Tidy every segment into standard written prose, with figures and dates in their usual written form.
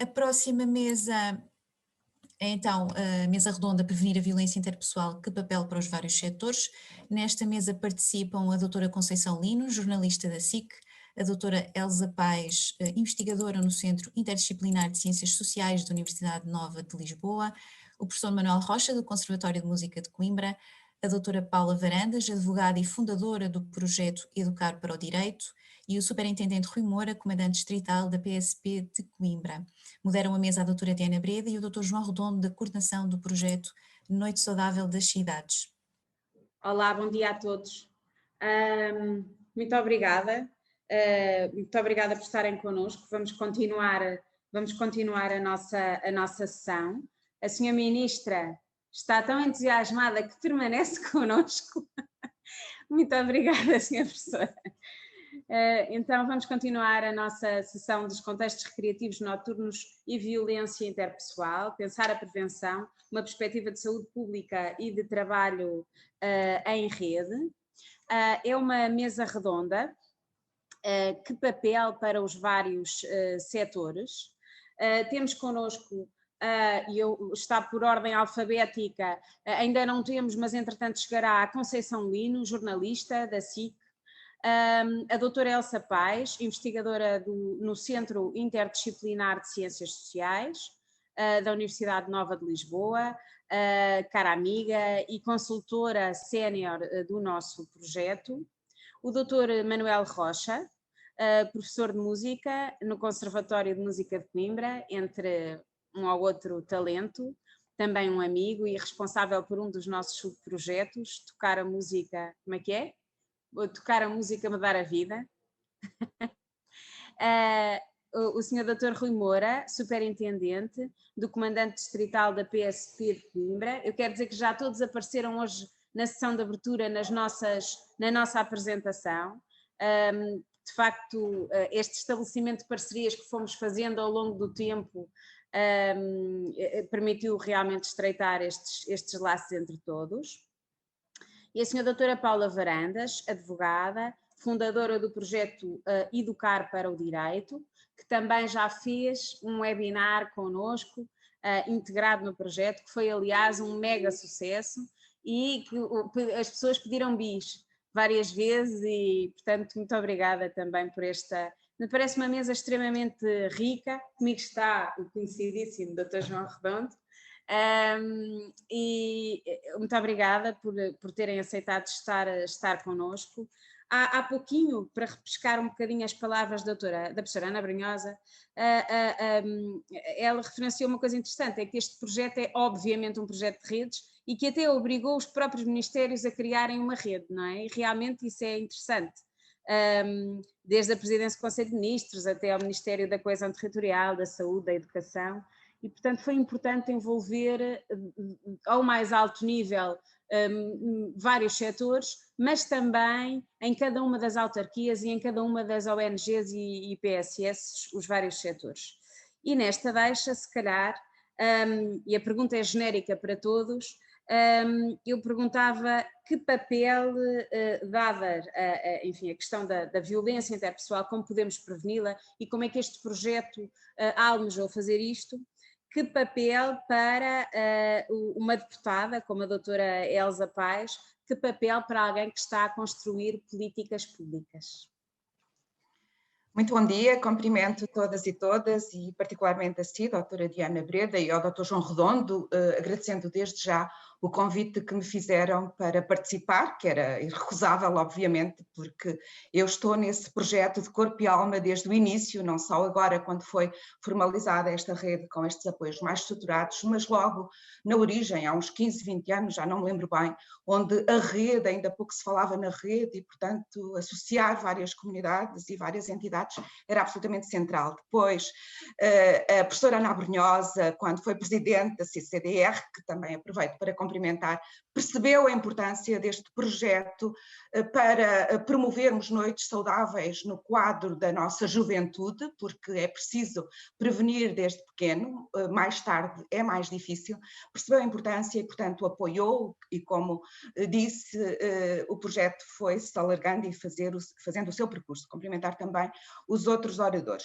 A próxima mesa é então a mesa redonda Prevenir a Violência Interpessoal, que papel para os vários setores. Nesta mesa participam a doutora Conceição Lino, jornalista da SIC, a doutora Elsa Paes, investigadora no Centro Interdisciplinar de Ciências Sociais da Universidade Nova de Lisboa, o professor Manuel Rocha, do Conservatório de Música de Coimbra, a doutora Paula Varandas, advogada e fundadora do projeto Educar para o Direito, e o superintendente Rui Moura, comandante distrital da PSP de Coimbra. Moderam a mesa a doutora Diana Breda e o doutor João Redondo, da coordenação do projeto Noite Saudável das Cidades. Olá, bom dia a todos. Muito obrigada. Muito obrigada por estarem connosco. Vamos continuar a nossa sessão. A senhora Ministra está tão entusiasmada que permanece connosco. Muito obrigada, senhora Professora. Então vamos continuar a nossa sessão dos contextos recreativos noturnos e violência interpessoal, pensar a prevenção, uma perspectiva de saúde pública e de trabalho em rede. É uma mesa redonda. Que papel para os vários setores. Temos connosco, está por ordem alfabética, ainda não temos, mas entretanto chegará a Conceição Lino, jornalista da SIC, a doutora Elsa Paes, investigadora no Centro Interdisciplinar de Ciências Sociais da Universidade Nova de Lisboa, cara amiga e consultora sénior do nosso projeto, o doutor Manuel Rocha, professor de música no Conservatório de Música de Coimbra, entre um ou outro talento, também um amigo e responsável por um dos nossos subprojetos, Tocar a Música, como é que é? Tocar a Música Mudar a Vida. O senhor Dr. Rui Moura, superintendente do comandante distrital da PSP de Coimbra. Eu quero dizer que já todos apareceram hoje na sessão de abertura na nossa apresentação. De facto, este estabelecimento de parcerias que fomos fazendo ao longo do tempo permitiu realmente estreitar estes laços entre todos. E a senhora doutora Paula Varandas, advogada, fundadora do projeto Educar para o Direito, que também já fez um webinar connosco, integrado no projeto, que foi aliás um mega sucesso e que as pessoas pediram bis várias vezes e, portanto, muito obrigada também por esta... Me parece uma mesa extremamente rica. Comigo está o conhecidíssimo Dr. João Redondo. E muito obrigada por terem aceitado estar connosco. Há pouquinho, para repescar um bocadinho as palavras da professora Ana Brunhosa, ela referenciou uma coisa interessante, é que este projeto é obviamente um projeto de redes e que até obrigou os próprios ministérios a criarem uma rede, não é? E realmente isso é interessante. Desde a presidência do Conselho de Ministros até ao Ministério da Coesão Territorial, da Saúde, da Educação, e portanto foi importante envolver ao mais alto nível vários setores, mas também em cada uma das autarquias e em cada uma das ONGs e PSS, os vários setores. E nesta deixa, se calhar, e a pergunta é genérica para todos, eu perguntava que papel, dada enfim, a questão da violência interpessoal, como podemos preveni-la e como é que este projeto almejou fazer isto, que papel para uma deputada, como a doutora Elsa Paes, que papel para alguém que está a construir políticas públicas? Muito bom dia, cumprimento todas e particularmente a si, doutora Diana Breda, e ao doutor João Redondo, agradecendo desde já o convite que me fizeram para participar, que era irrecusável, obviamente, porque eu estou nesse projeto de corpo e alma desde o início, não só agora quando foi formalizada esta rede com estes apoios mais estruturados, mas logo na origem, há uns 15, 20 anos, já não me lembro bem, onde a rede, ainda pouco se falava na rede e, portanto, associar várias comunidades e várias entidades era absolutamente central. Depois, a professora Ana Brunhosa, quando foi presidente da CCDR, que também aproveito para cumprimentar cumprimentar, percebeu a importância deste projeto para promovermos noites saudáveis no quadro da nossa juventude, porque é preciso prevenir desde pequeno, mais tarde é mais difícil. Percebeu a importância e, portanto, apoiou, e como disse, o projeto foi-se alargando e fazendo o seu percurso. Cumprimentar também os outros oradores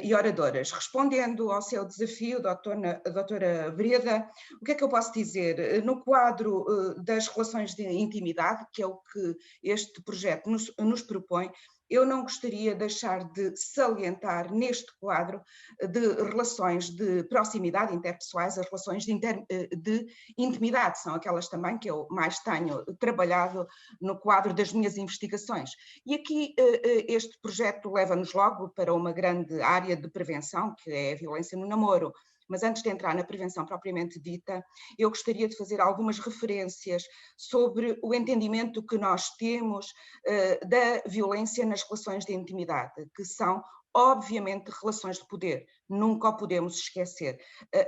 e oradoras. Respondendo ao seu desafio, doutora Breda, o que é que eu posso dizer? No quadro das relações de intimidade, que é o que este projeto nos propõe, eu não gostaria de deixar de salientar neste quadro de relações de proximidade interpessoais, as relações de intimidade, são aquelas também que eu mais tenho trabalhado no quadro das minhas investigações. E aqui este projeto leva-nos logo para uma grande área de prevenção, que é a violência no namoro. Mas antes de entrar na prevenção propriamente dita, eu gostaria de fazer algumas referências sobre o entendimento que nós temos da violência nas relações de intimidade, que são obviamente relações de poder, nunca o podemos esquecer.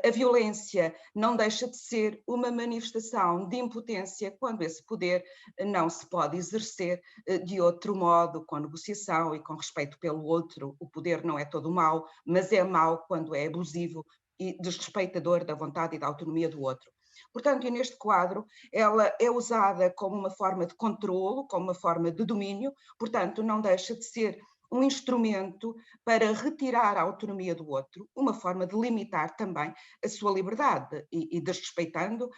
A violência não deixa de ser uma manifestação de impotência quando esse poder não se pode exercer de outro modo, com negociação e com respeito pelo outro. O poder não é todo mau, mas é mau quando é abusivo e desrespeitador da vontade e da autonomia do outro. Portanto, e neste quadro, ela é usada como uma forma de controlo, como uma forma de domínio, portanto, não deixa de ser um instrumento para retirar a autonomia do outro, uma forma de limitar também a sua liberdade e desrespeitando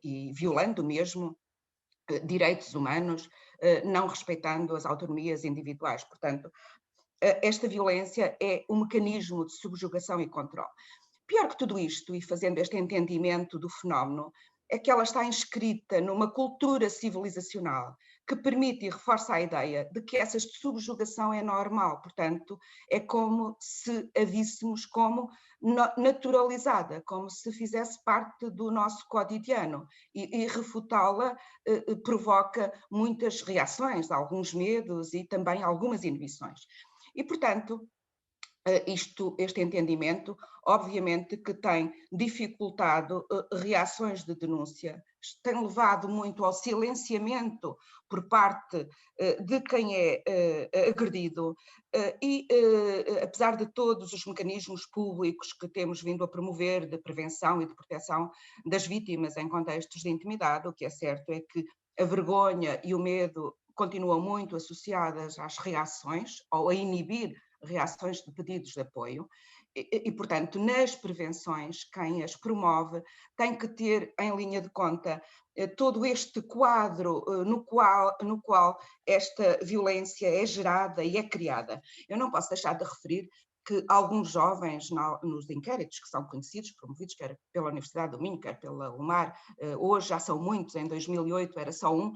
e violando mesmo direitos humanos, não respeitando as autonomias individuais. Portanto, esta violência é um mecanismo de subjugação e controle. Pior que tudo isto, e fazendo este entendimento do fenómeno, é que ela está inscrita numa cultura civilizacional que permite e reforça a ideia de que essa subjugação é normal, portanto, é como se a víssemos como naturalizada, como se fizesse parte do nosso cotidiano, e refutá-la provoca muitas reações, alguns medos e também algumas inibições. E, portanto, este entendimento, obviamente, que tem dificultado reações de denúncia, tem levado muito ao silenciamento por parte de quem é agredido e, apesar de todos os mecanismos públicos que temos vindo a promover de prevenção e de proteção das vítimas em contextos de intimidade, o que é certo é que a vergonha e o medo continuam muito associadas às reações ou a inibir reações de pedidos de apoio e, portanto, nas prevenções, quem as promove tem que ter em linha de conta todo este quadro no qual esta violência é gerada e é criada. Eu não posso deixar de referir que alguns jovens nos inquéritos que são conhecidos, promovidos quer pela Universidade do Minho, quer pela UMAR, hoje já são muitos, em 2008 era só um,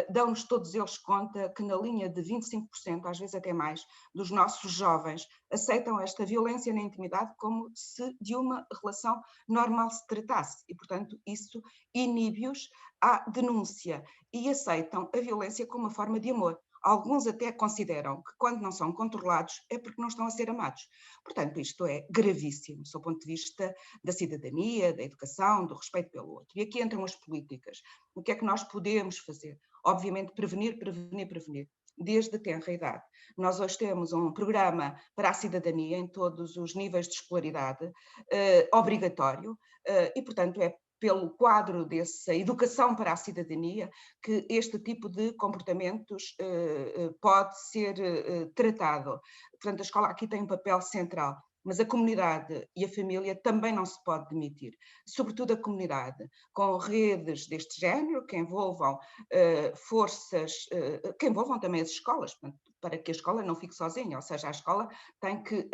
dão-nos todos eles conta que na linha de 25%, às vezes até mais, dos nossos jovens aceitam esta violência na intimidade como se de uma relação normal se tratasse e, portanto, isso inibe-os à denúncia e aceitam a violência como uma forma de amor. Alguns até consideram que quando não são controlados é porque não estão a ser amados. Portanto, isto é gravíssimo, do ponto de vista da cidadania, da educação, do respeito pelo outro. E aqui entram as políticas. O que é que nós podemos fazer? Obviamente, prevenir, desde a tenra idade. Nós hoje temos um programa para a cidadania em todos os níveis de escolaridade, obrigatório, e, portanto, é pelo quadro dessa educação para a cidadania que este tipo de comportamentos pode ser tratado. Portanto, a escola aqui tem um papel central, mas a comunidade e a família também não se pode demitir. Sobretudo a comunidade, com redes deste género, que envolvam forças, que envolvam também as escolas, portanto, para que a escola não fique sozinha, ou seja, a escola tem que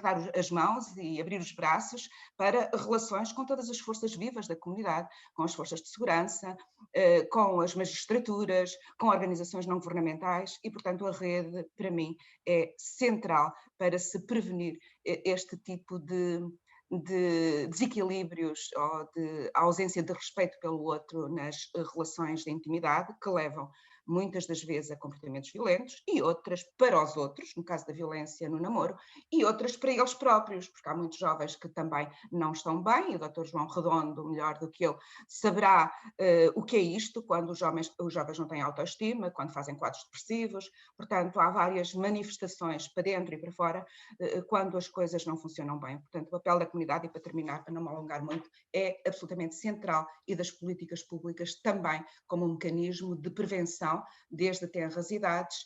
dar as mãos e abrir os braços para relações com todas as forças vivas da comunidade, com as forças de segurança, com as magistraturas, com organizações não governamentais e, portanto, a rede, para mim, é central para se prevenir este tipo de desequilíbrios ou de ausência de respeito pelo outro nas relações de intimidade que levam muitas das vezes a comportamentos violentos, e outras para os outros, no caso da violência no namoro, e outras para eles próprios, porque há muitos jovens que também não estão bem, e o Dr. João Redondo, melhor do que eu, saberá o que é isto, quando os jovens não têm autoestima, quando fazem quadros depressivos, portanto há várias manifestações para dentro e para fora, quando as coisas não funcionam bem. Portanto, o papel da comunidade, e para terminar, para não me alongar muito, é absolutamente central, e das políticas públicas também, como um mecanismo de prevenção, desde a tenras idades,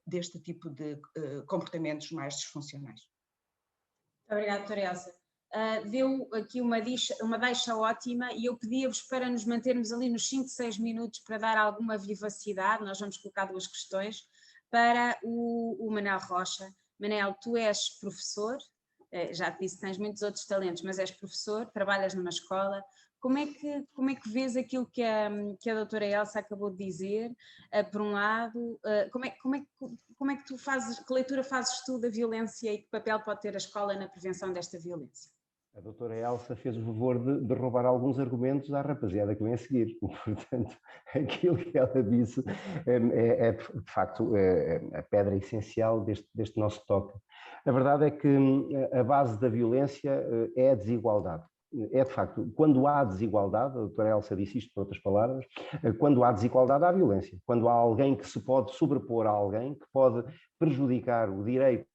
deste tipo de comportamentos mais disfuncionais. Muito obrigada, doutora Elsa. Deu aqui uma deixa ótima, e eu pedia-vos para nos mantermos ali nos 5, 6 minutos para dar alguma vivacidade. Nós vamos colocar 2 questões para o Manel Rocha. Manel, tu és professor, já te disse que tens muitos outros talentos, mas és professor, trabalhas numa escola. Como é que vês aquilo que a doutora Elsa acabou de dizer? Por um lado, como é que tu fazes, que leitura fazes tu da violência, e que papel pode ter a escola na prevenção desta violência? A doutora Elsa fez o favor de roubar alguns argumentos à rapaziada que vem a seguir. Portanto, aquilo que ela disse é de facto a pedra essencial deste nosso toque. A verdade é que a base da violência é a desigualdade. É de facto, quando há desigualdade, a doutora Elsa disse isto por outras palavras, quando há desigualdade há violência. Quando há alguém que se pode sobrepor a alguém, que pode prejudicar o direito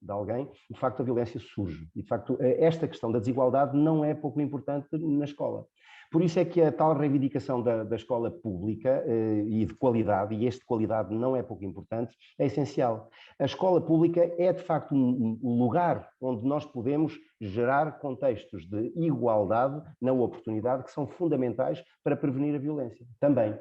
de alguém, de facto a violência surge. E de facto esta questão da desigualdade não é pouco importante na escola. Por isso é que a tal reivindicação da escola pública e de qualidade, e este de qualidade não é pouco importante, é essencial. A escola pública é de facto um lugar onde nós podemos gerar contextos de igualdade na oportunidade que são fundamentais para prevenir a violência. Também.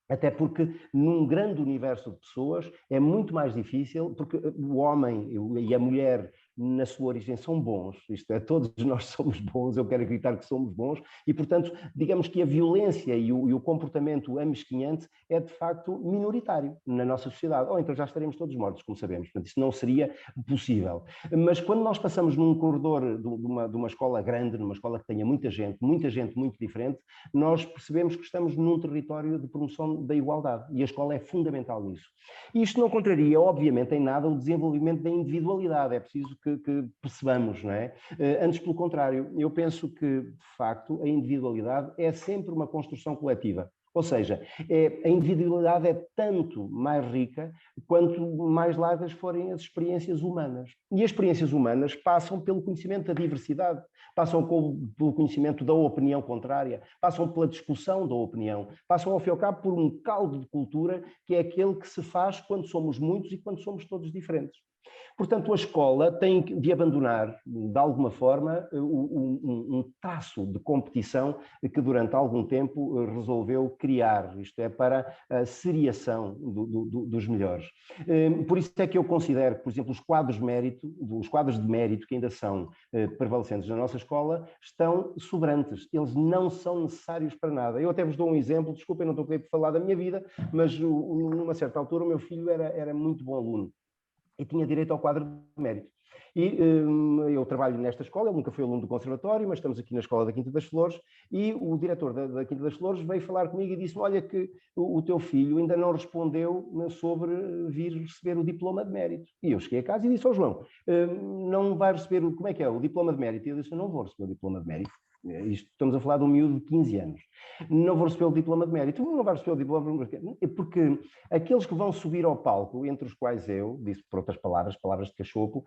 Até porque num grande universo de pessoas é muito mais difícil, porque o homem e a mulher na sua origem são bons, isto é, todos nós somos bons, eu quero acreditar que somos bons, e portanto, digamos que a violência e o comportamento amesquinhante é de facto minoritário na nossa sociedade, ou então já estaremos todos mortos, como sabemos, portanto isso não seria possível. Mas quando nós passamos num corredor de uma escola grande, numa escola que tenha muita gente muito diferente, nós percebemos que estamos num território de promoção da igualdade, e a escola é fundamental nisso. E isto não contraria, obviamente, em nada o desenvolvimento da individualidade, é preciso que percebamos, não é? Antes, pelo contrário, eu penso que, de facto, a individualidade é sempre uma construção coletiva. Ou seja, a individualidade é tanto mais rica quanto mais largas forem as experiências humanas. E as experiências humanas passam pelo conhecimento da diversidade, passam pelo conhecimento da opinião contrária, passam pela discussão da opinião, passam, ao fim e ao cabo, por um caldo de cultura que é aquele que se faz quando somos muitos e quando somos todos diferentes. Portanto, a escola tem de abandonar, de alguma forma, um traço de competição que durante algum tempo resolveu criar, isto é, para a seriação dos melhores. Por isso é que eu considero que, por exemplo, os quadros de mérito que ainda são prevalecentes na nossa escola estão sobrantes, eles não são necessários para nada. Eu até vos dou um exemplo, desculpem, não estou a querer falar da minha vida, mas numa certa altura o meu filho era muito bom aluno e tinha direito ao quadro de mérito. E eu trabalho nesta escola, ele nunca foi aluno do conservatório, mas estamos aqui na escola da Quinta das Flores, e o diretor da Quinta das Flores veio falar comigo e disse: olha que o teu filho ainda não respondeu sobre vir receber o diploma de mérito. E eu cheguei a casa e disse ao João: não vai receber, como é que é, o diploma de mérito? E eu disse: eu não vou receber o diploma de mérito. Isto, estamos a falar de um miúdo de 15 anos. Não vou receber o diploma de mérito. Não vai receber o diploma de mérito. Porque aqueles que vão subir ao palco, entre os quais eu, disse por outras palavras de cachopo,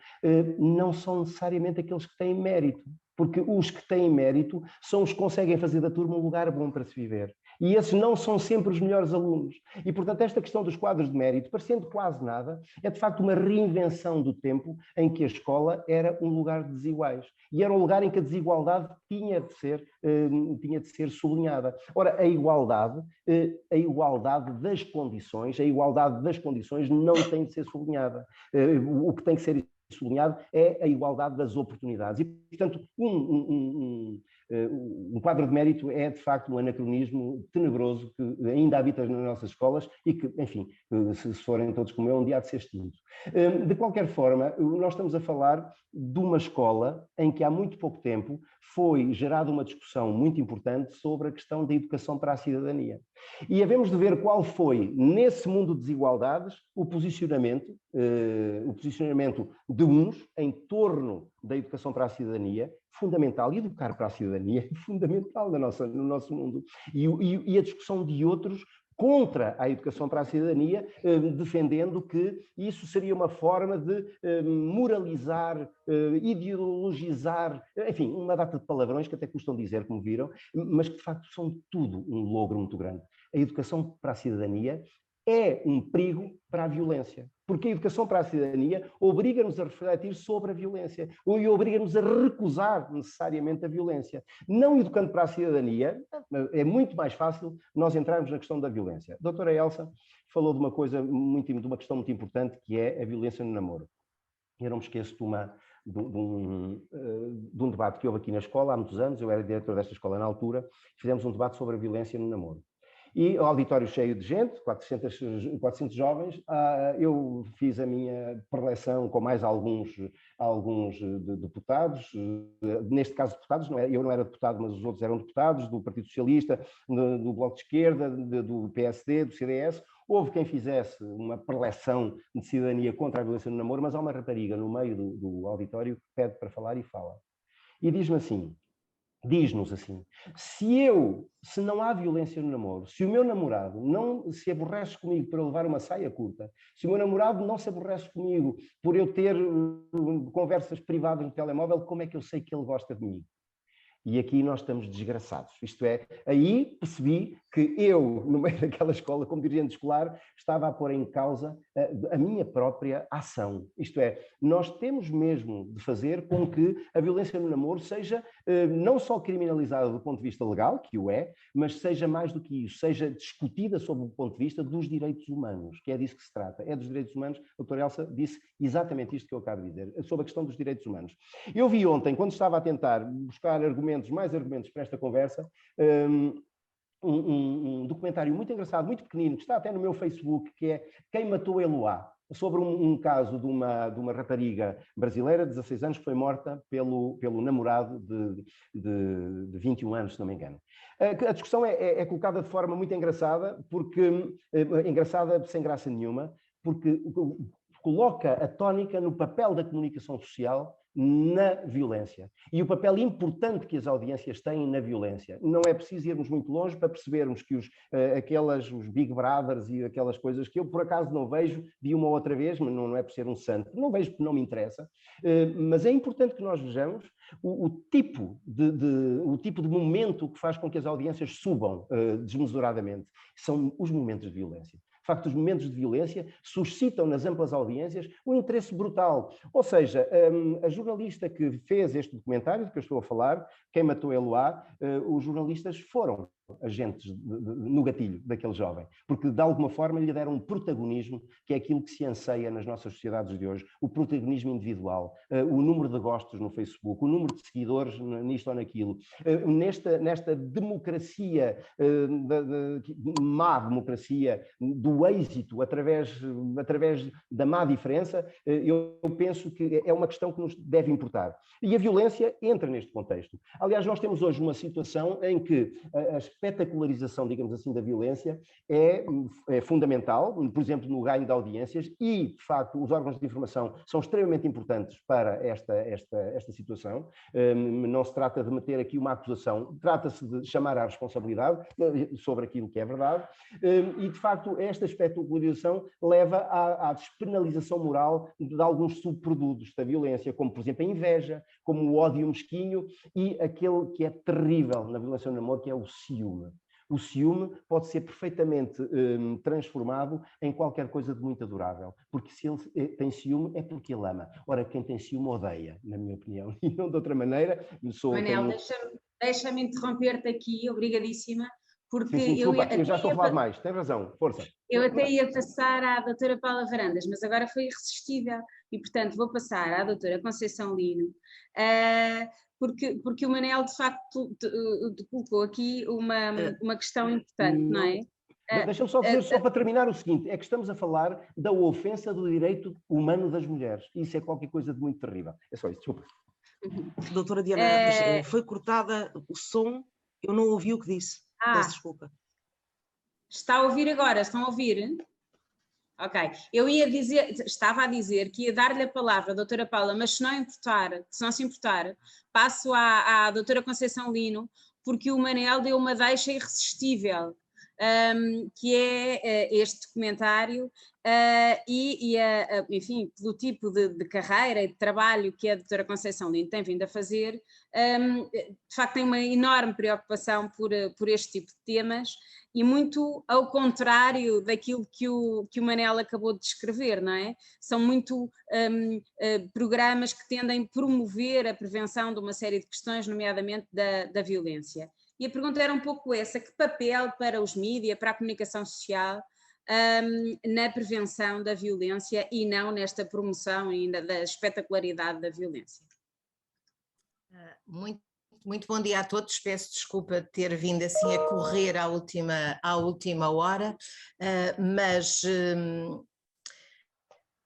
não são necessariamente aqueles que têm mérito. Porque os que têm mérito são os que conseguem fazer da turma um lugar bom para se viver. E esses não são sempre os melhores alunos. E, portanto, esta questão dos quadros de mérito, parecendo quase nada, é de facto uma reinvenção do tempo em que a escola era um lugar de desiguais. E era um lugar em que a desigualdade tinha de ser sublinhada. Ora, a igualdade das condições não tem de ser sublinhada. O que tem que ser sublinhado é a igualdade das oportunidades. E, portanto, um quadro de mérito é, de facto, um anacronismo tenebroso que ainda habita nas nossas escolas e que, enfim, se forem todos como eu, um dia há de ser extinto. De qualquer forma, nós estamos a falar de uma escola em que há muito pouco tempo foi gerada uma discussão muito importante sobre a questão da educação para a cidadania. E havemos de ver qual foi, nesse mundo de desigualdades, o posicionamento de uns em torno da educação para a cidadania, fundamental, e educar para a cidadania é fundamental no nosso mundo, e a discussão de outros contra a educação para a cidadania, defendendo que isso seria uma forma de moralizar, ideologizar, enfim, uma data de palavrões que até custam dizer, como viram, mas que de facto são tudo um logro muito grande. A educação para a cidadania é um perigo para a violência, porque a educação para a cidadania obriga-nos a refletir sobre a violência e obriga-nos a recusar necessariamente a violência. Não educando para a cidadania, é muito mais fácil nós entrarmos na questão da violência. A doutora Elsa falou de uma questão muito importante, que é a violência no namoro. Eu não me esqueço de um debate que houve aqui na escola há muitos anos, eu era diretor desta escola na altura, fizemos um debate sobre a violência no namoro. E o auditório cheio de gente, 400 jovens, eu fiz a minha preleção com mais alguns deputados, neste caso deputados, eu não era deputado, mas os outros eram deputados, do Partido Socialista, do Bloco de Esquerda, do PSD, do CDS. Houve quem fizesse uma preleção de cidadania contra a violência no namoro, mas há uma rapariga no meio do auditório que pede para falar e fala. E diz-nos assim, se não há violência no namoro, se o meu namorado não se aborrece comigo por eu levar uma saia curta, se o meu namorado não se aborrece comigo por eu ter conversas privadas no telemóvel, como é que eu sei que ele gosta de mim? E aqui nós estamos desgraçados. Isto é, aí percebi que eu, no meio daquela escola, como dirigente escolar, estava a pôr em causa a minha própria ação. Isto é, nós temos mesmo de fazer com que a violência no namoro seja não só criminalizada do ponto de vista legal, que o é, mas seja mais do que isso, seja discutida sob o ponto de vista dos direitos humanos, que é disso que se trata. É dos direitos humanos. A doutora Elsa disse exatamente isto que eu acabo de dizer, sobre a questão dos direitos humanos. Eu vi ontem, quando estava a tentar buscar mais argumentos para esta conversa, um documentário muito engraçado, muito pequenino, que está até no meu Facebook, que é Quem Matou Eloá, sobre um caso de uma rapariga brasileira de 16 anos que foi morta pelo namorado de 21 anos, se não me engano. A discussão é colocada de forma muito engraçada, engraçada sem graça nenhuma, porque coloca a tónica no papel da comunicação social na violência e o papel importante que as audiências têm na violência. Não é preciso irmos muito longe para percebermos que os Big Brothers e aquelas coisas que eu por acaso não vejo, vi uma ou outra vez, mas não é por ser um santo, não vejo porque não me interessa, mas é importante que nós vejamos o tipo de momento que faz com que as audiências subam desmesuradamente. São os momentos de violência. De facto, os momentos de violência suscitam nas amplas audiências um interesse brutal. Ou seja, a jornalista que fez este documentário, de que eu estou a falar, Quem Matou Eloá, os jornalistas foram agentes no gatilho daquele jovem, porque de alguma forma lhe deram um protagonismo, que é aquilo que se anseia nas nossas sociedades de hoje, o protagonismo individual, o número de gostos no Facebook, o número de seguidores nisto ou naquilo. Nesta democracia, má democracia, do êxito através da má diferença, eu penso que é uma questão que nos deve importar. E a violência entra neste contexto. Aliás, nós temos hoje uma situação em que a espetacularização, digamos assim, da violência é fundamental, por exemplo, no ganho de audiências, e, de facto, os órgãos de informação são extremamente importantes para esta situação. Não se trata de meter aqui uma acusação, trata-se de chamar à responsabilidade sobre aquilo que é verdade, e, de facto, esta espetacularização leva à despenalização moral de alguns subprodutos da violência, como, por exemplo, a inveja, como o ódio mesquinho e aquele que é terrível na violência no namoro, que é o ciúme. O ciúme pode ser perfeitamente transformado em qualquer coisa de muito adorável, porque se ele tem ciúme é porque ele ama. Ora, quem tem ciúme odeia, na minha opinião, e não de outra maneira. Manel, deixa-me interromper-te aqui, obrigadíssima, porque sim, desculpa, eu já estou a falar demais, tens razão, força. Eu até ia passar à doutora Paula Varandas, mas agora foi irresistível e, portanto, vou passar à doutora Conceição Lino, porque o Manel, de facto, colocou aqui uma questão importante, não é? Deixa-me só dizer, só para terminar, o seguinte, é que estamos a falar da ofensa do direito humano das mulheres. Isso é qualquer coisa de muito terrível. É só isso, desculpa. Doutora Diana, foi cortada o som, eu não ouvi o que disse. Peço desculpa. Está a ouvir agora? Estão a ouvir? Ok. Estava a dizer que ia dar-lhe a palavra à doutora Paula, mas se não se importar, passo à doutora Conceição Lino, porque o Manel deu uma deixa irresistível, que é este documentário, enfim, pelo tipo de carreira e de trabalho que a doutora Conceição Lino tem vindo a fazer, de facto tem uma enorme preocupação por este tipo de temas, e muito ao contrário daquilo que o Manel acabou de descrever, não é? São muito programas que tendem a promover a prevenção de uma série de questões, nomeadamente da violência. E a pergunta era um pouco essa: que papel para os mídias, para a comunicação social, na prevenção da violência e não nesta promoção ainda da espetacularidade da violência? Muito bom dia a todos, peço desculpa de ter vindo assim a correr à última hora, mas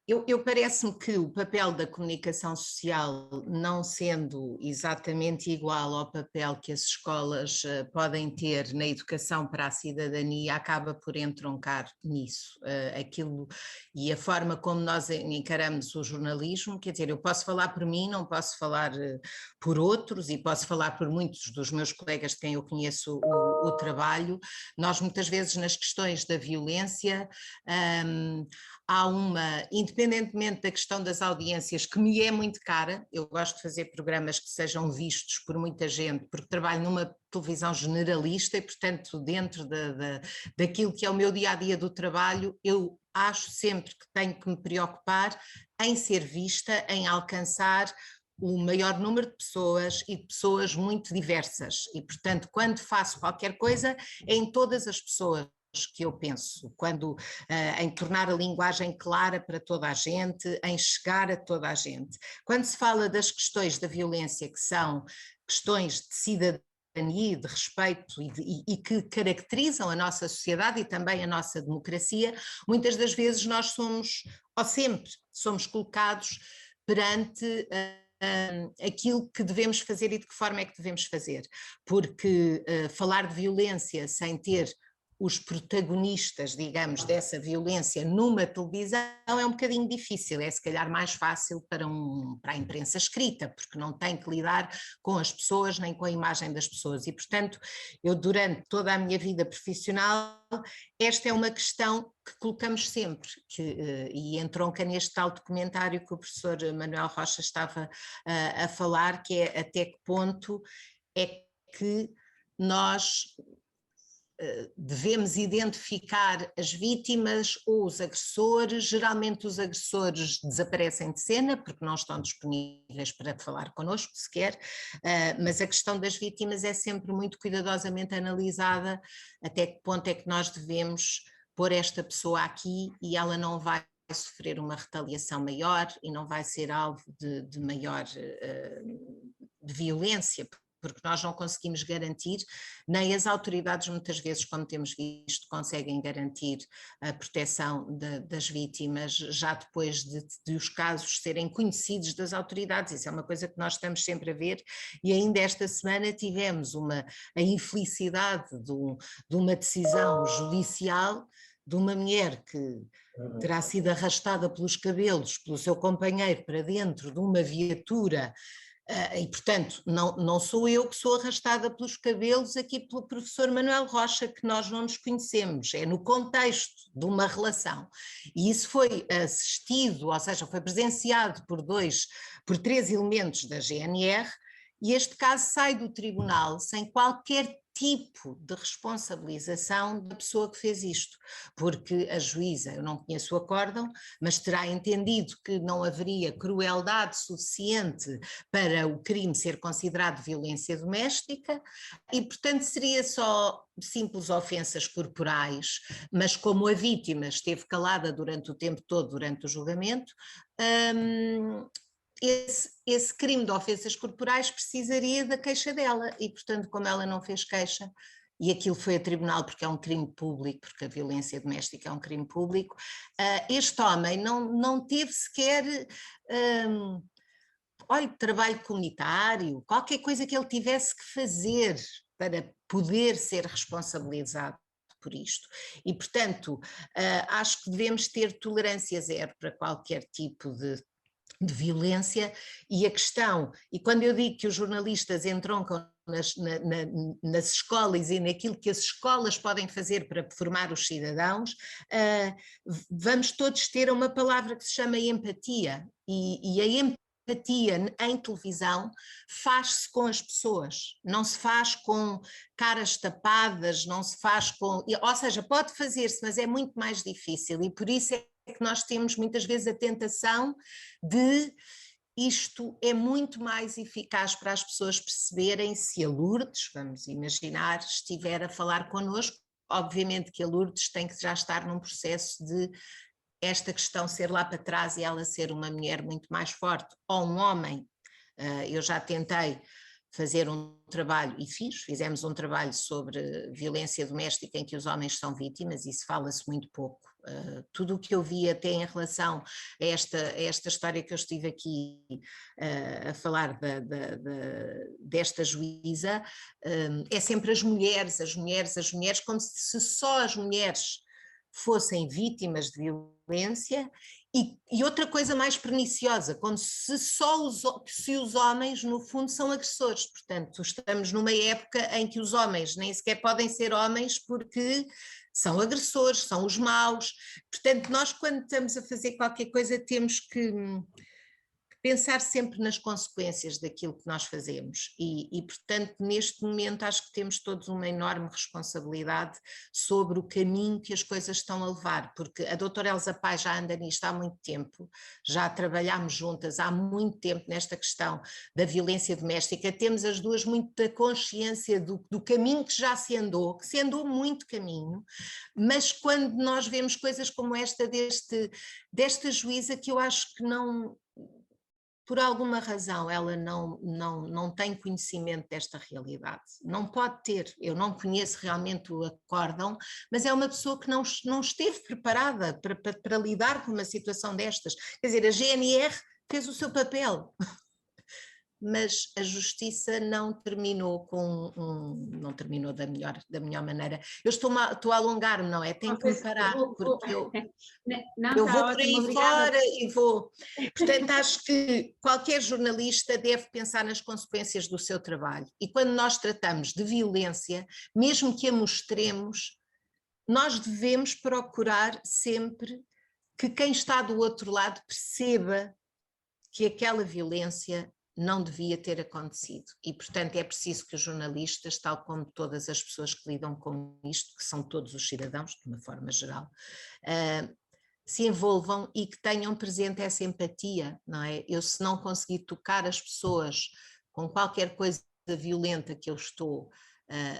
eu parece-me que o papel da comunicação social, não sendo exatamente igual ao papel que as escolas podem ter na educação para a cidadania, acaba por entroncar nisso. Aquilo e a forma como nós encaramos o jornalismo, quer dizer, eu posso falar por mim, não posso falar por outros, e posso falar por muitos dos meus colegas de quem eu conheço o trabalho. Nós muitas vezes nas questões da violência há independentemente da questão das audiências, que me é muito cara, eu gosto de fazer programas que sejam vistos por muita gente, porque trabalho numa televisão generalista e, portanto, dentro daquilo que é o meu dia-a-dia do trabalho, eu acho sempre que tenho que me preocupar em ser vista, em alcançar o maior número de pessoas e de pessoas muito diversas, e, portanto, quando faço qualquer coisa, é em todas as pessoas que eu penso, quando em tornar a linguagem clara para toda a gente, em chegar a toda a gente. Quando se fala das questões da violência, que são questões de cidadania, de respeito e que caracterizam a nossa sociedade e também a nossa democracia, muitas das vezes nós somos, ou sempre, somos colocados perante aquilo que devemos fazer e de que forma é que devemos fazer, porque falar de violência sem ter os protagonistas, digamos, dessa violência numa televisão é um bocadinho difícil, é se calhar mais fácil para a imprensa escrita, porque não tem que lidar com as pessoas nem com a imagem das pessoas, e portanto eu durante toda a minha vida profissional esta é uma questão que colocamos sempre, e entronca neste tal documentário que o professor Manuel Rocha estava a falar, que é até que ponto é que nós devemos identificar as vítimas ou os agressores. Geralmente os agressores desaparecem de cena porque não estão disponíveis para falar connosco sequer, mas a questão das vítimas é sempre muito cuidadosamente analisada, até que ponto é que nós devemos pôr esta pessoa aqui e ela não vai sofrer uma retaliação maior e não vai ser alvo de maior de violência, porque nós não conseguimos garantir, nem as autoridades muitas vezes, como temos visto, conseguem garantir a proteção das vítimas já depois de os casos serem conhecidos das autoridades. Isso é uma coisa que nós estamos sempre a ver, e ainda esta semana tivemos a infelicidade de uma decisão judicial de uma mulher que terá sido arrastada pelos cabelos pelo seu companheiro para dentro de uma viatura. E, portanto, não sou eu que sou arrastada pelos cabelos aqui pelo professor Manuel Rocha, que nós não nos conhecemos, é no contexto de uma relação. E isso foi assistido, ou seja, foi presenciado por 3 elementos da GNR, e este caso sai do tribunal sem qualquer tipo de responsabilização da pessoa que fez isto, porque a juíza, eu não conheço o acórdão, mas terá entendido que não haveria crueldade suficiente para o crime ser considerado violência doméstica e, portanto, seria só simples ofensas corporais, mas como a vítima esteve calada durante o tempo todo, durante o julgamento, esse crime de ofensas corporais precisaria da queixa dela e, portanto, como ela não fez queixa, e aquilo foi a tribunal porque é um crime público, porque a violência doméstica é um crime público, este homem não teve sequer trabalho comunitário, qualquer coisa que ele tivesse que fazer para poder ser responsabilizado por isto. E, portanto, acho que devemos ter tolerância zero para qualquer tipo de violência, e a questão, e quando eu digo que os jornalistas entroncam nas escolas e naquilo que as escolas podem fazer para formar os cidadãos, vamos todos ter uma palavra que se chama empatia, e a empatia em televisão faz-se com as pessoas, não se faz com caras tapadas, não se faz com, ou seja, pode fazer-se, mas é muito mais difícil, e por isso é que nós temos muitas vezes a tentação de isto é muito mais eficaz para as pessoas perceberem se a Lourdes, vamos imaginar, estiver a falar connosco. Obviamente que a Lourdes tem que já estar num processo de esta questão ser lá para trás e ela ser uma mulher muito mais forte, ou um homem. Eu já tentei fazer um trabalho, e fizemos um trabalho sobre violência doméstica em que os homens são vítimas, isso fala-se muito pouco. Tudo o que eu vi até em relação a esta história que eu estive aqui a falar desta juíza, é sempre as mulheres, como se só as mulheres fossem vítimas de violência, e outra coisa mais perniciosa, como se os homens no fundo são agressores. Portanto, estamos numa época em que os homens nem sequer podem ser homens porque são agressores, são os maus. Portanto, nós quando estamos a fazer qualquer coisa temos que pensar sempre nas consequências daquilo que nós fazemos e, portanto, neste momento acho que temos todos uma enorme responsabilidade sobre o caminho que as coisas estão a levar, porque a doutora Elsa Paz já anda nisto há muito tempo, já trabalhámos juntas há muito tempo nesta questão da violência doméstica, temos as duas muita consciência do caminho que já se andou, que se andou muito caminho, mas quando nós vemos coisas como esta desta juíza, que eu acho que não... Por alguma razão ela não tem conhecimento desta realidade, não pode ter, eu não conheço realmente o acórdão, mas é uma pessoa que não esteve preparada para lidar com uma situação destas, quer dizer, a GNR fez o seu papel, mas a justiça não terminou não terminou da melhor maneira. Eu estou a alongar-me, não é? Tenho que me parar, porque eu vou por aí fora e vou... Portanto, acho que qualquer jornalista deve pensar nas consequências do seu trabalho, e quando nós tratamos de violência, mesmo que a mostremos, nós devemos procurar sempre que quem está do outro lado perceba que aquela violência não devia ter acontecido, e portanto é preciso que os jornalistas, tal como todas as pessoas que lidam com isto, que são todos os cidadãos de uma forma geral, se envolvam e que tenham presente essa empatia, não é? Eu, se não conseguir tocar as pessoas com qualquer coisa violenta que eu estou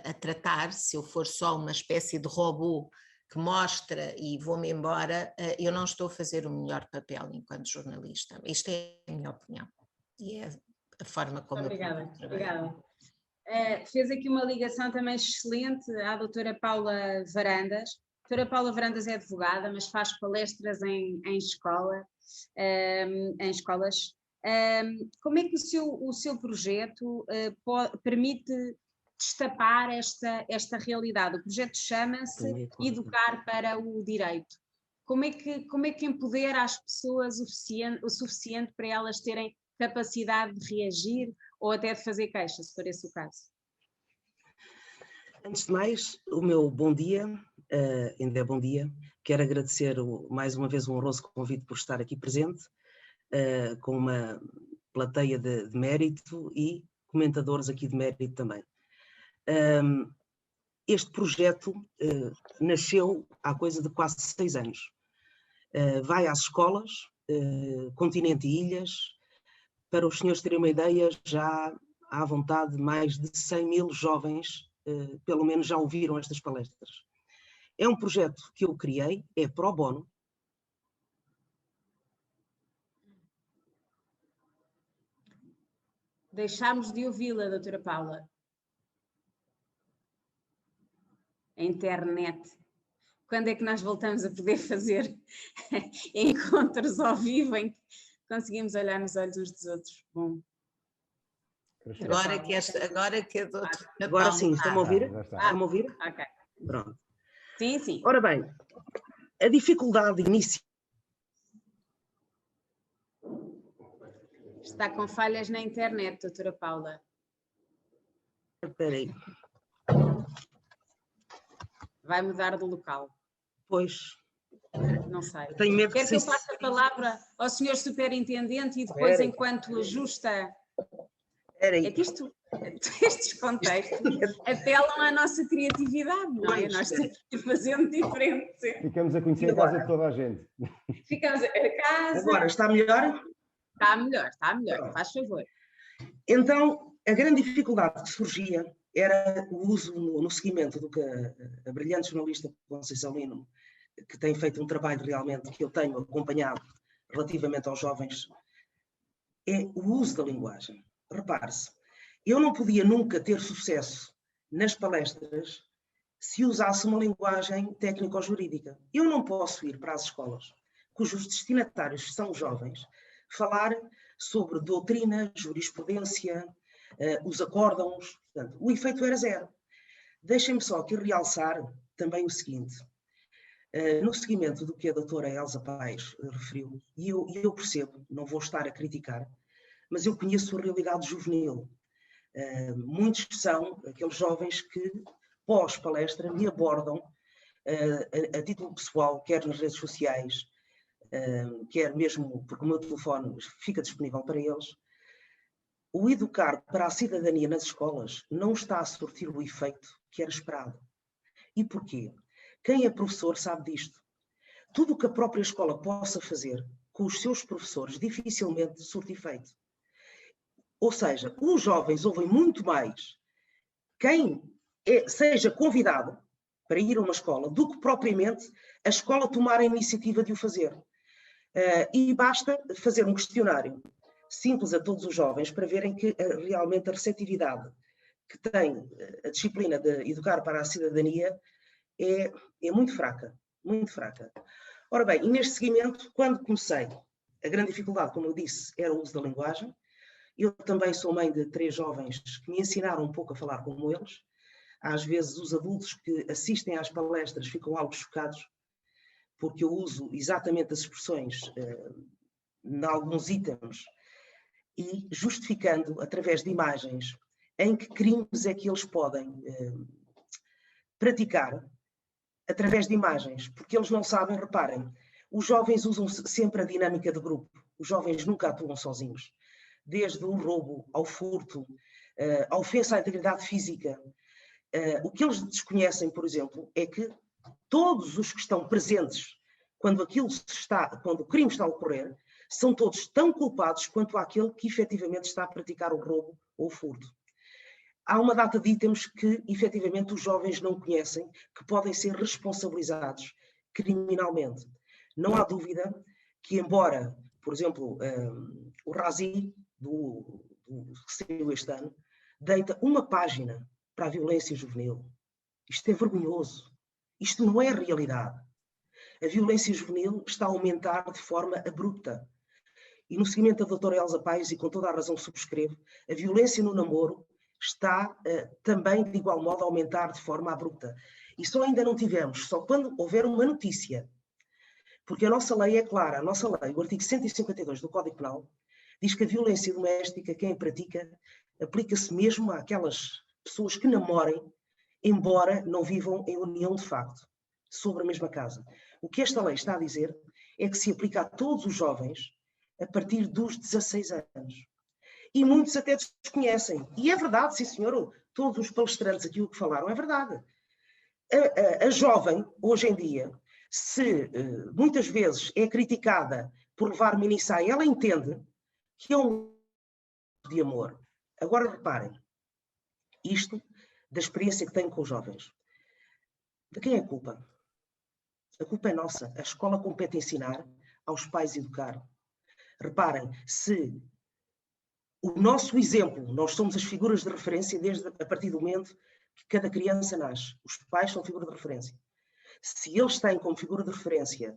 a tratar, se eu for só uma espécie de robô que mostra e vou-me embora, eu não estou a fazer o melhor papel enquanto jornalista. Isto é a minha opinião. E é a forma como obrigada, eu trabalho. Obrigada. Fez aqui uma ligação também excelente à doutora Paula Varandas. A doutora Paula Varandas é advogada, mas faz palestras em escolas. Como é que o seu projeto permite destapar esta realidade? O projeto chama-se Educar para o Direito. Como é que empodera as pessoas o suficiente para elas terem capacidade de reagir ou até de fazer queixa, se for esse o caso? Antes de mais, o meu bom dia, ainda é bom dia. Quero agradecer mais uma vez o honroso convite por estar aqui presente, com uma plateia de mérito e comentadores aqui de mérito também. Este projeto nasceu há coisa de quase 6 anos. Vai às escolas, continente e ilhas. Para os senhores terem uma ideia, já há vontade mais de 100.000 jovens, pelo menos já ouviram estas palestras. É um projeto que eu criei, é pro bono. Deixámos de ouvi-la, doutora Paula. A internet. Quando é que nós voltamos a poder fazer encontros ao vivo em que conseguimos olhar nos olhos uns dos outros? Bom. Agora que a doutora Agora sim, estão-me a ouvir? Estão-me a ouvir? Ok. Pronto. Sim, sim. Ora bem, a dificuldade inicial... Está com falhas na internet, doutora Paula. Espera aí. Vai mudar de local. Pois, Não sei. tenho medo Quer que eu se- passe a palavra ao senhor superintendente e depois, Espera aí. enquanto ajusta... Espera aí. É que estes contextos apelam à nossa criatividade, não é? Pois, Nós temos que fazendo diferente. Ficamos a conhecer a casa de toda a gente. Ficamos a casa... Agora, está melhor? Está melhor, faz favor. Então, a grande dificuldade que surgia era o uso no seguimento do que a brilhante jornalista Conceição Lino, que tem feito um trabalho realmente que eu tenho acompanhado relativamente aos jovens, é o uso da linguagem. Repare-se, eu não podia nunca ter sucesso nas palestras se usasse uma linguagem técnico-jurídica. Eu não posso ir para as escolas, cujos destinatários são jovens, falar sobre doutrina, jurisprudência, os acórdãos. Portanto, o efeito era zero. Deixem-me só aqui realçar também o seguinte. No seguimento do que a doutora Elsa Paes referiu, e eu percebo, não vou estar a criticar, mas eu conheço a realidade juvenil. Muitos são aqueles jovens que, pós-palestra, me abordam a título pessoal, quer nas redes sociais, quer mesmo porque o meu telefone fica disponível para eles. O educar para a cidadania nas escolas não está a surtir o efeito que era esperado. E porquê? Quem é professor sabe disto. Tudo o que a própria escola possa fazer com os seus professores dificilmente surte efeito. Ou seja, os jovens ouvem muito mais quem seja convidado para ir a uma escola do que propriamente a escola tomar a iniciativa de o fazer. E basta fazer um questionário simples a todos os jovens para verem que realmente a receptividade que tem a disciplina de educar para a cidadania é muito fraca, muito fraca. Ora bem, e neste seguimento, quando comecei, a grande dificuldade, como eu disse, era o uso da linguagem. Eu também sou mãe de 3 jovens que me ensinaram um pouco a falar como eles. Às vezes os adultos que assistem às palestras ficam algo chocados, porque eu uso exatamente as expressões em alguns itens e justificando através de imagens em que crimes é que eles podem praticar através de imagens, porque eles não sabem, reparem, os jovens usam sempre a dinâmica de grupo, os jovens nunca atuam sozinhos, desde o roubo ao furto, a ofensa à integridade física. O que eles desconhecem, por exemplo, é que todos os que estão presentes quando o crime está a ocorrer, são todos tão culpados quanto aquele que efetivamente está a praticar o roubo ou o furto. Há uma data de itens que efetivamente os jovens não conhecem, que podem ser responsabilizados criminalmente. Não há dúvida que, embora, por exemplo, o RASI, que saiu este ano, deita uma página para a violência juvenil. Isto é vergonhoso. Isto não é realidade. A violência juvenil está a aumentar de forma abrupta. E no seguimento da doutora Elsa Paes, e com toda a razão subscrevo, a violência no namoro está também de igual modo a aumentar de forma abrupta. E só ainda não tivemos, só quando houver uma notícia, porque a nossa lei é clara, a nossa lei, o artigo 152 do Código Penal, diz que a violência doméstica, quem a pratica, aplica-se mesmo àquelas pessoas que namorem, embora não vivam em união de facto, sobre a mesma casa. O que esta lei está a dizer é que se aplica a todos os jovens a partir dos 16 anos. E muitos até desconhecem. E é verdade, sim senhor, todos os palestrantes aqui o que falaram é verdade. A jovem, hoje em dia, se muitas vezes é criticada por levar minissaia, ela entende que é um de amor. Agora reparem, isto da experiência que tenho com os jovens. De quem é a culpa? A culpa é nossa. A escola compete ensinar, aos pais educar. Reparem, se o nosso exemplo, nós somos as figuras de referência desde a partir do momento que cada criança nasce. Os pais são figura de referência. Se eles têm como figura de referência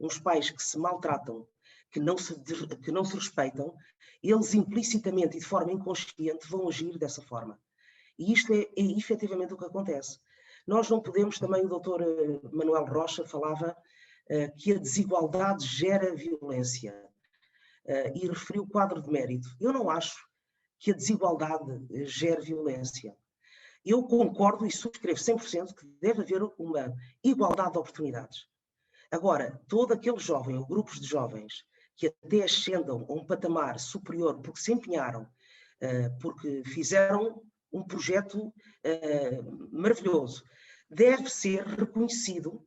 uns pais que se maltratam, que não se respeitam, eles implicitamente e de forma inconsciente vão agir dessa forma. E isto é efetivamente o que acontece. Nós não podemos, também o doutor Manuel Rocha falava que a desigualdade gera violência e referiu o quadro de mérito. Eu não acho que a desigualdade gere violência. Eu concordo e subscrevo 100% que deve haver uma igualdade de oportunidades. Agora, todo aquele jovem ou grupos de jovens que até ascendam a um patamar superior porque se empenharam, porque fizeram um projeto maravilhoso, deve ser reconhecido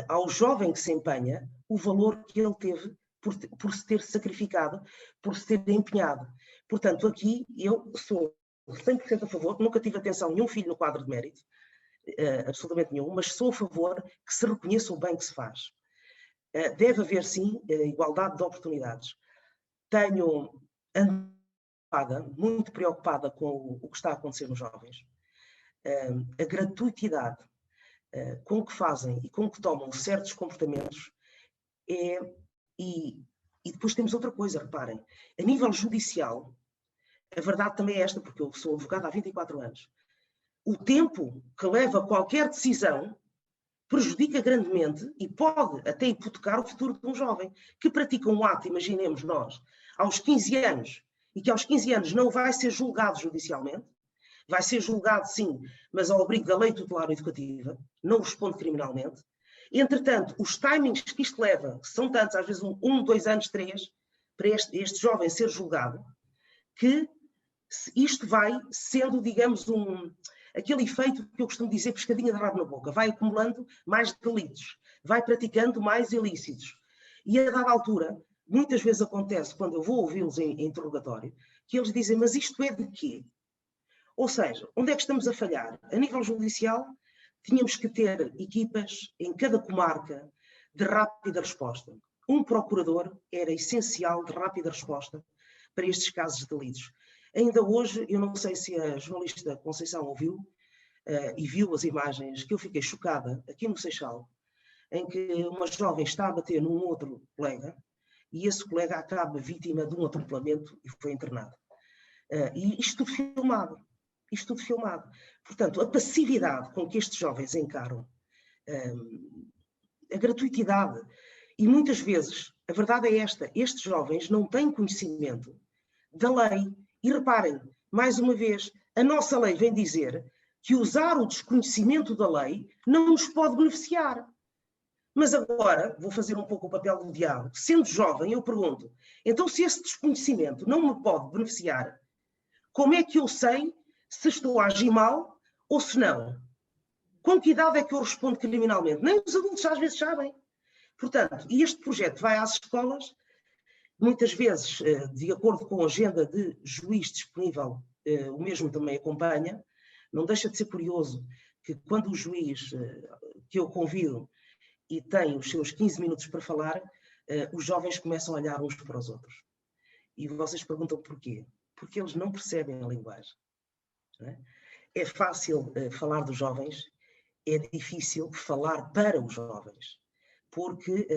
ao jovem que se empenha o valor que ele teve por se ter sacrificado, por se ter empenhado. Portanto, aqui eu sou 100% a favor, nunca tive atenção nenhum filho no quadro de mérito, absolutamente nenhum, mas sou a favor que se reconheça o bem que se faz. Deve haver, sim, igualdade de oportunidades. Tenho andado muito preocupada com o que está a acontecer nos jovens. A gratuitidade com que fazem e com que tomam certos comportamentos e depois temos outra coisa, reparem, a nível judicial, a verdade também é esta, porque eu sou advogada há 24 anos, o tempo que leva qualquer decisão prejudica grandemente e pode até hipotecar o futuro de um jovem que pratica um ato, imaginemos nós, aos 15 anos, e que aos 15 anos não vai ser julgado judicialmente, vai ser julgado sim, mas ao abrigo da lei tutelar educativa, não responde criminalmente. Entretanto, os timings que isto leva, que são tantos, às vezes 1, 2 anos, 3, para este jovem ser julgado, que isto vai sendo, digamos, aquele efeito que eu costumo dizer, pescadinha de rabo na boca, vai acumulando mais delitos, vai praticando mais ilícitos. E a dada altura, muitas vezes acontece, quando eu vou ouvi-los em interrogatório, que eles dizem, mas isto é de quê? Ou seja, onde é que estamos a falhar? A nível judicial, tínhamos que ter equipas em cada comarca de rápida resposta. Um procurador era essencial de rápida resposta para estes casos de delitos. Ainda hoje, eu não sei se a jornalista Conceição ouviu e viu as imagens, que eu fiquei chocada, aqui no Seixal, em que uma jovem está a bater num outro colega e esse colega acaba vítima de um atropelamento e foi internado. E isto tudo filmado. Isto tudo filmado. Portanto, a passividade com que estes jovens encaram, a gratuitidade, e muitas vezes, a verdade é esta, estes jovens não têm conhecimento da lei. E reparem, mais uma vez, a nossa lei vem dizer que usar o desconhecimento da lei não nos pode beneficiar. Mas agora, vou fazer um pouco o papel do diabo, sendo jovem, eu pergunto, então se esse desconhecimento não me pode beneficiar, como é que eu sei se estou a agir mal ou se não? Com que idade é que eu respondo criminalmente? Nem os adultos às vezes sabem. Portanto, e este projeto vai às escolas, muitas vezes, de acordo com a agenda de juiz disponível, o mesmo também acompanha. Não deixa de ser curioso que quando o juiz que eu convido e tem os seus 15 minutos para falar, os jovens começam a olhar uns para os outros. E vocês perguntam porquê? Porque eles não percebem a linguagem. É fácil falar dos jovens, é difícil falar para os jovens, porque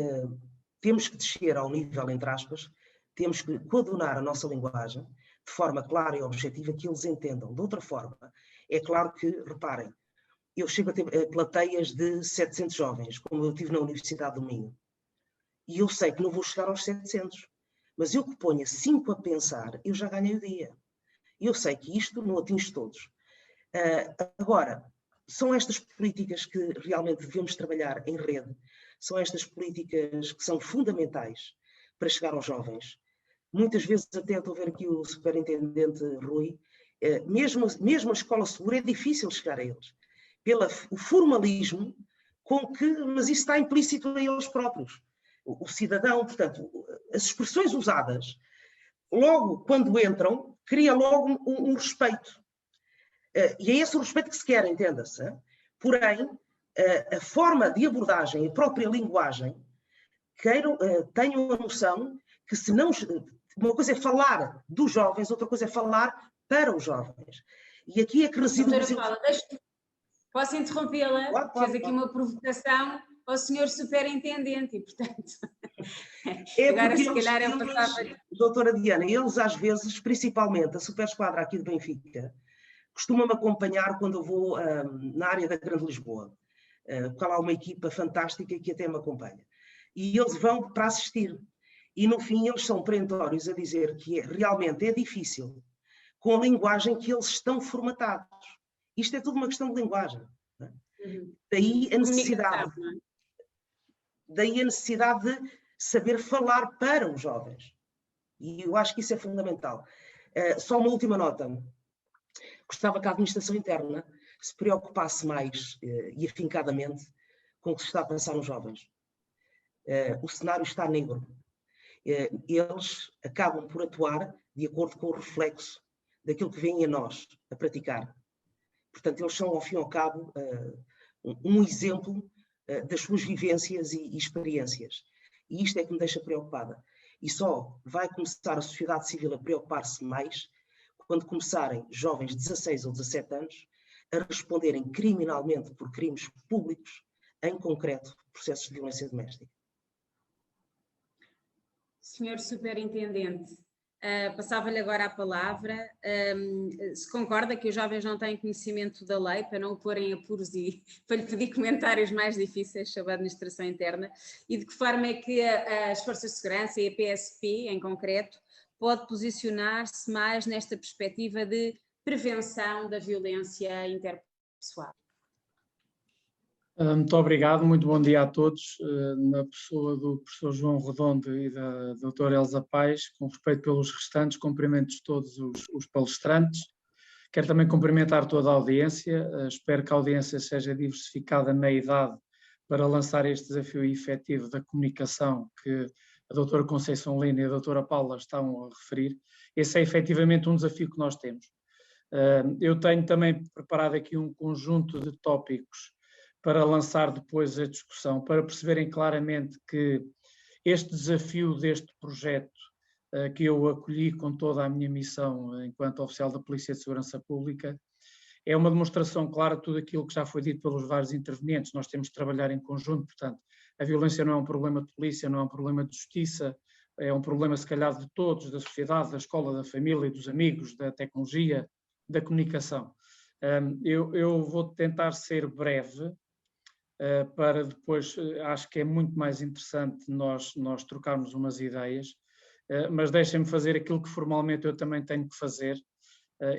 temos que descer ao nível, entre aspas, temos que coadunar a nossa linguagem de forma clara e objetiva que eles entendam. De outra forma, é claro que, reparem, eu chego a ter plateias de 700 jovens, como eu tive na Universidade do Minho, e eu sei que não vou chegar aos 700, mas eu que ponha 5 a pensar, eu já ganhei o dia. Eu sei que isto não atinge todos. Agora, são estas políticas que realmente devemos trabalhar em rede, são estas políticas que são fundamentais para chegar aos jovens. Muitas vezes, até estou a ver aqui o superintendente Rui, mesmo a escola segura é difícil chegar a eles, pelo formalismo com que, mas isso está implícito a eles próprios. O cidadão, portanto, as expressões usadas, logo quando entram, cria logo um respeito. E é esse o respeito que se quer, entenda-se. Porém, a forma de abordagem, a própria linguagem, tenham a noção que se não... Uma coisa é falar dos jovens, outra coisa é falar para os jovens. E aqui é que reside... Doutora Paula, posso interrompê-la? Claro, Fez aqui uma provocação ao senhor superintendente e, portanto... Agora, se calhar, eu passava... Doutora Diana, eles às vezes, principalmente a Super Esquadra aqui de Benfica, costuma-me acompanhar quando eu vou na área da Grande Lisboa, porque há lá uma equipa fantástica que até me acompanha. E eles vão para assistir. E no fim eles são perentórios a dizer que realmente é difícil com a linguagem que eles estão formatados. Isto é tudo uma questão de linguagem. Não é? Daí a necessidade. Daí a necessidade de saber falar para os jovens. E eu acho que isso é fundamental. Só uma última nota. Gostava que a administração interna se preocupasse mais e afincadamente com o que se está a passar nos jovens. O cenário está negro. Eles acabam por atuar de acordo com o reflexo daquilo que vêm a nós a praticar. Portanto, eles são, ao fim e ao cabo, um exemplo das suas vivências e experiências. E isto é que me deixa preocupada. E só vai começar a sociedade civil a preocupar-se mais quando começarem jovens de 16 ou 17 anos a responderem criminalmente por crimes públicos, em concreto, processos de violência doméstica. Senhor Superintendente, passava-lhe agora a palavra. Se concorda que os jovens não têm conhecimento da lei, para não o porem em apuros e para lhe pedir comentários mais difíceis sobre a administração interna, e de que forma é que as Forças de Segurança e a PSP, em concreto, pode posicionar-se mais nesta perspectiva de prevenção da violência interpessoal? Muito obrigado, muito bom dia a todos. Na pessoa do professor João Redondo e da doutora Elsa Paes, com respeito pelos restantes, cumprimento todos os palestrantes. Quero também cumprimentar toda a audiência. Espero que a audiência seja diversificada na idade para lançar este desafio efetivo da comunicação que a doutora Conceição Lino e a doutora Paula estão a referir. Esse é efetivamente um desafio que nós temos. Eu tenho também preparado aqui um conjunto de tópicos para lançar depois a discussão, para perceberem claramente que este desafio deste projeto, que eu acolhi com toda a minha missão enquanto oficial da Polícia de Segurança Pública, é uma demonstração clara de tudo aquilo que já foi dito pelos vários intervenientes. Nós temos de trabalhar em conjunto, portanto, a violência não é um problema de polícia, não é um problema de justiça, é um problema se calhar de todos, da sociedade, da escola, da família, dos amigos, da tecnologia, da comunicação. Eu vou tentar ser breve, para depois, acho que é muito mais interessante nós trocarmos umas ideias, mas deixem-me fazer aquilo que formalmente eu também tenho que fazer.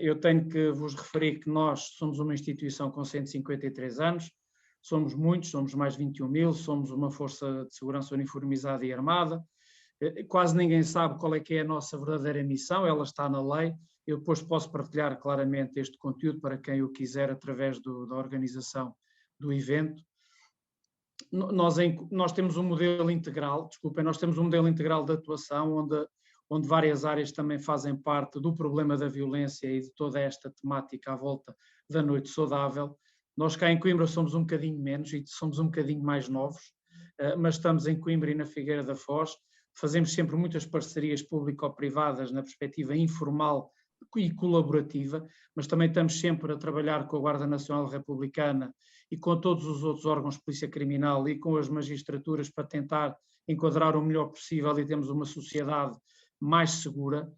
Eu tenho que vos referir que nós somos uma instituição com 153 anos, somos muitos, somos mais de 21 mil, somos uma força de segurança uniformizada e armada, quase ninguém sabe qual é que é a nossa verdadeira missão, ela está na lei. Eu depois posso partilhar claramente este conteúdo para quem o quiser através da organização do evento. Nós temos um modelo integral, nós temos um modelo integral de atuação onde várias áreas também fazem parte do problema da violência e de toda esta temática à volta da noite saudável. Nós cá em Coimbra somos um bocadinho menos e somos um bocadinho mais novos, mas estamos em Coimbra e na Figueira da Foz, fazemos sempre muitas parcerias público-privadas na perspectiva informal e colaborativa, mas também estamos sempre a trabalhar com a Guarda Nacional Republicana e com todos os outros órgãos de polícia criminal e com as magistraturas para tentar enquadrar o melhor possível e termos uma sociedade mais segura.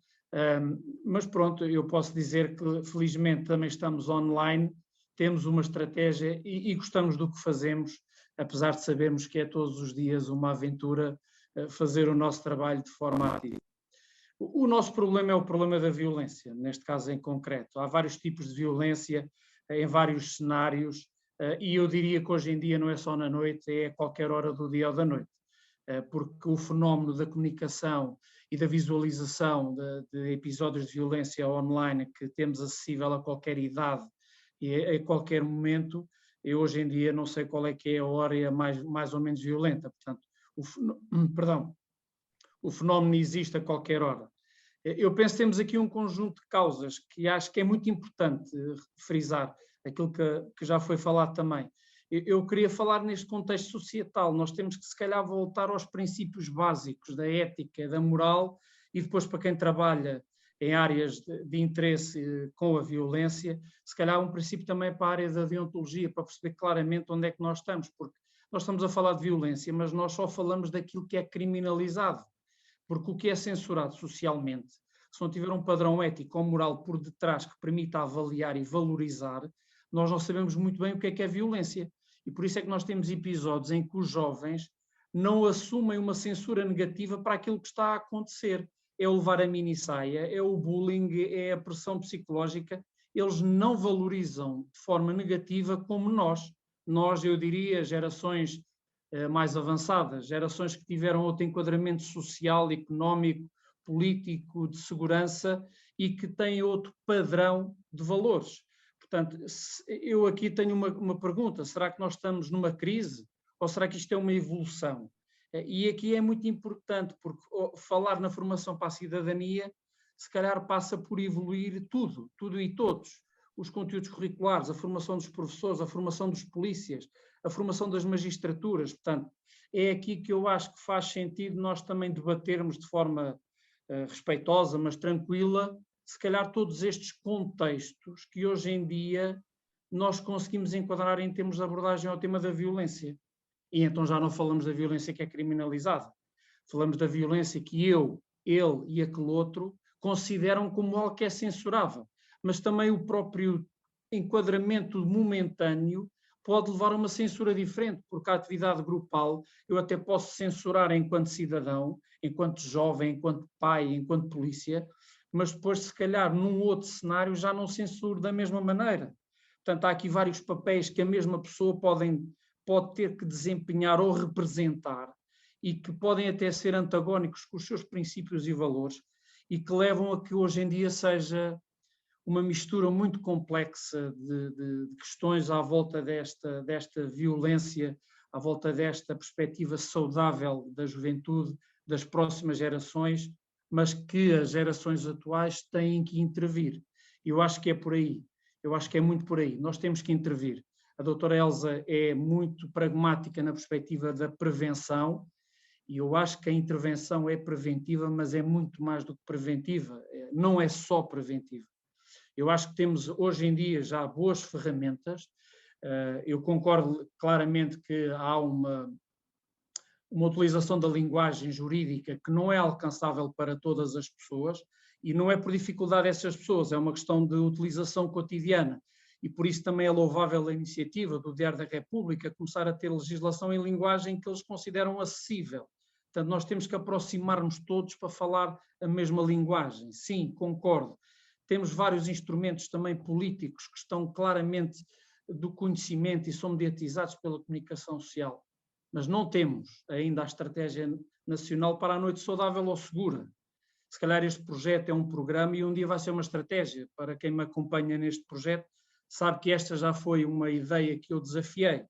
Mas pronto, eu posso dizer que felizmente também estamos online, temos uma estratégia e gostamos do que fazemos, apesar de sabermos que é todos os dias uma aventura fazer o nosso trabalho de forma ativa. O nosso problema é o problema da violência, neste caso em concreto. Há vários tipos de violência em vários cenários e eu diria que hoje em dia não é só na noite, é a qualquer hora do dia ou da noite, porque o fenómeno da comunicação e da visualização de episódios de violência online que temos acessível a qualquer idade e a qualquer momento, eu hoje em dia não sei qual é que é a hora mais ou menos violenta, portanto, o fenómeno existe a qualquer hora. Eu penso que temos aqui um conjunto de causas que acho que é muito importante frisar, aquilo que já foi falado também. Eu queria falar neste contexto societal, nós temos que se calhar voltar aos princípios básicos da ética, da moral, e depois para quem trabalha em áreas de interesse com a violência, se calhar um princípio também para a área da deontologia, para perceber claramente onde é que nós estamos, porque nós estamos a falar de violência, mas nós só falamos daquilo que é criminalizado. Porque o que é censurado socialmente se não tiver um padrão ético ou moral por detrás que permita avaliar e valorizar, nós não sabemos muito bem o que é violência. E por isso é que nós temos episódios em que os jovens não assumem uma censura negativa para aquilo que está a acontecer. É o levar a minissaia, é o bullying, é a pressão psicológica. Eles não valorizam de forma negativa como nós. Nós, eu diria, gerações mais avançadas, gerações que tiveram outro enquadramento social, económico, político, de segurança e que têm outro padrão de valores. Portanto, eu aqui tenho uma pergunta, será que nós estamos numa crise ou será que isto é uma evolução? E aqui é muito importante, porque falar na formação para a cidadania, se calhar passa por evoluir tudo e todos. Os conteúdos curriculares, a formação dos professores, a formação dos polícias, a formação das magistraturas. Portanto, é aqui que eu acho que faz sentido nós também debatermos de forma respeitosa, mas tranquila, se calhar todos estes contextos que hoje em dia nós conseguimos enquadrar em termos de abordagem ao tema da violência. E então já não falamos da violência que é criminalizada, falamos da violência que eu, ele e aquele outro consideram como algo que é censurável, mas também o próprio enquadramento momentâneo pode levar a uma censura diferente, porque a atividade grupal eu até posso censurar enquanto cidadão, enquanto jovem, enquanto pai, enquanto polícia, mas depois, se calhar, num outro cenário já não censuro da mesma maneira. Portanto, há aqui vários papéis que a mesma pessoa pode ter que desempenhar ou representar e que podem até ser antagónicos com os seus princípios e valores e que levam a que hoje em dia seja uma mistura muito complexa de questões à volta desta violência, à volta desta perspectiva saudável da juventude, das próximas gerações, mas que as gerações atuais têm que intervir. Eu acho que é por aí, eu acho que é muito por aí, nós temos que intervir. A doutora Elsa é muito pragmática na perspectiva da prevenção e eu acho que a intervenção é preventiva, mas é muito mais do que preventiva, não é só preventiva. Eu acho que temos hoje em dia já boas ferramentas, eu concordo claramente que há uma utilização da linguagem jurídica que não é alcançável para todas as pessoas e não é por dificuldade dessas pessoas, é uma questão de utilização cotidiana e por isso também é louvável a iniciativa do Diário da República começar a ter legislação em linguagem que eles consideram acessível. Portanto, nós temos que aproximar-nos todos para falar a mesma linguagem. Sim, concordo. Temos vários instrumentos também políticos que estão claramente do conhecimento e são mediatizados pela comunicação social. Mas não temos ainda a estratégia nacional para a noite saudável ou segura. Se calhar este projeto é um programa e um dia vai ser uma estratégia. Para quem me acompanha neste projeto, sabe que esta já foi uma ideia que eu desafiei.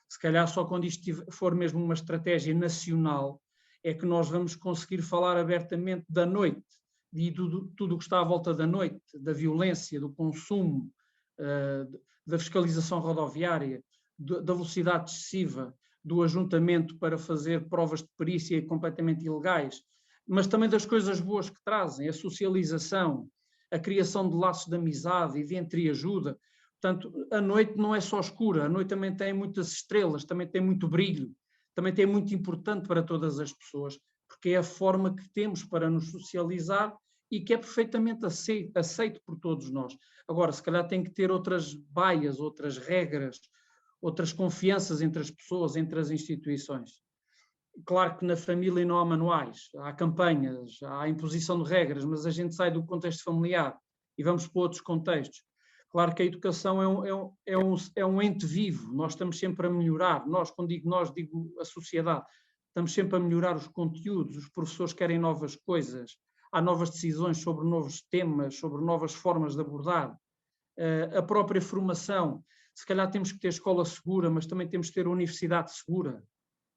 Se calhar só quando isto for mesmo uma estratégia nacional é que nós vamos conseguir falar abertamente da noite e de tudo o que está à volta da noite, da violência, do consumo, da fiscalização rodoviária, da velocidade excessiva, do ajuntamento para fazer provas de perícia completamente ilegais, mas também das coisas boas que trazem, a socialização, a criação de laços de amizade e de entreajuda. Portanto, a noite não é só escura, a noite também tem muitas estrelas, também tem muito brilho, também tem muito importante para todas as pessoas, porque é a forma que temos para nos socializar e que é perfeitamente aceito por todos nós. Agora, se calhar tem que ter outras baias, outras regras, outras confianças entre as pessoas, entre as instituições. Claro que na família não há manuais, há campanhas, há imposição de regras, mas a gente sai do contexto familiar e vamos para outros contextos. Claro que a educação é um ente vivo, nós estamos sempre a melhorar, quando digo nós, digo a sociedade, estamos sempre a melhorar os conteúdos, os professores querem novas coisas, há novas decisões sobre novos temas, sobre novas formas de abordar, a própria formação, se calhar temos que ter escola segura, mas também temos que ter universidade segura,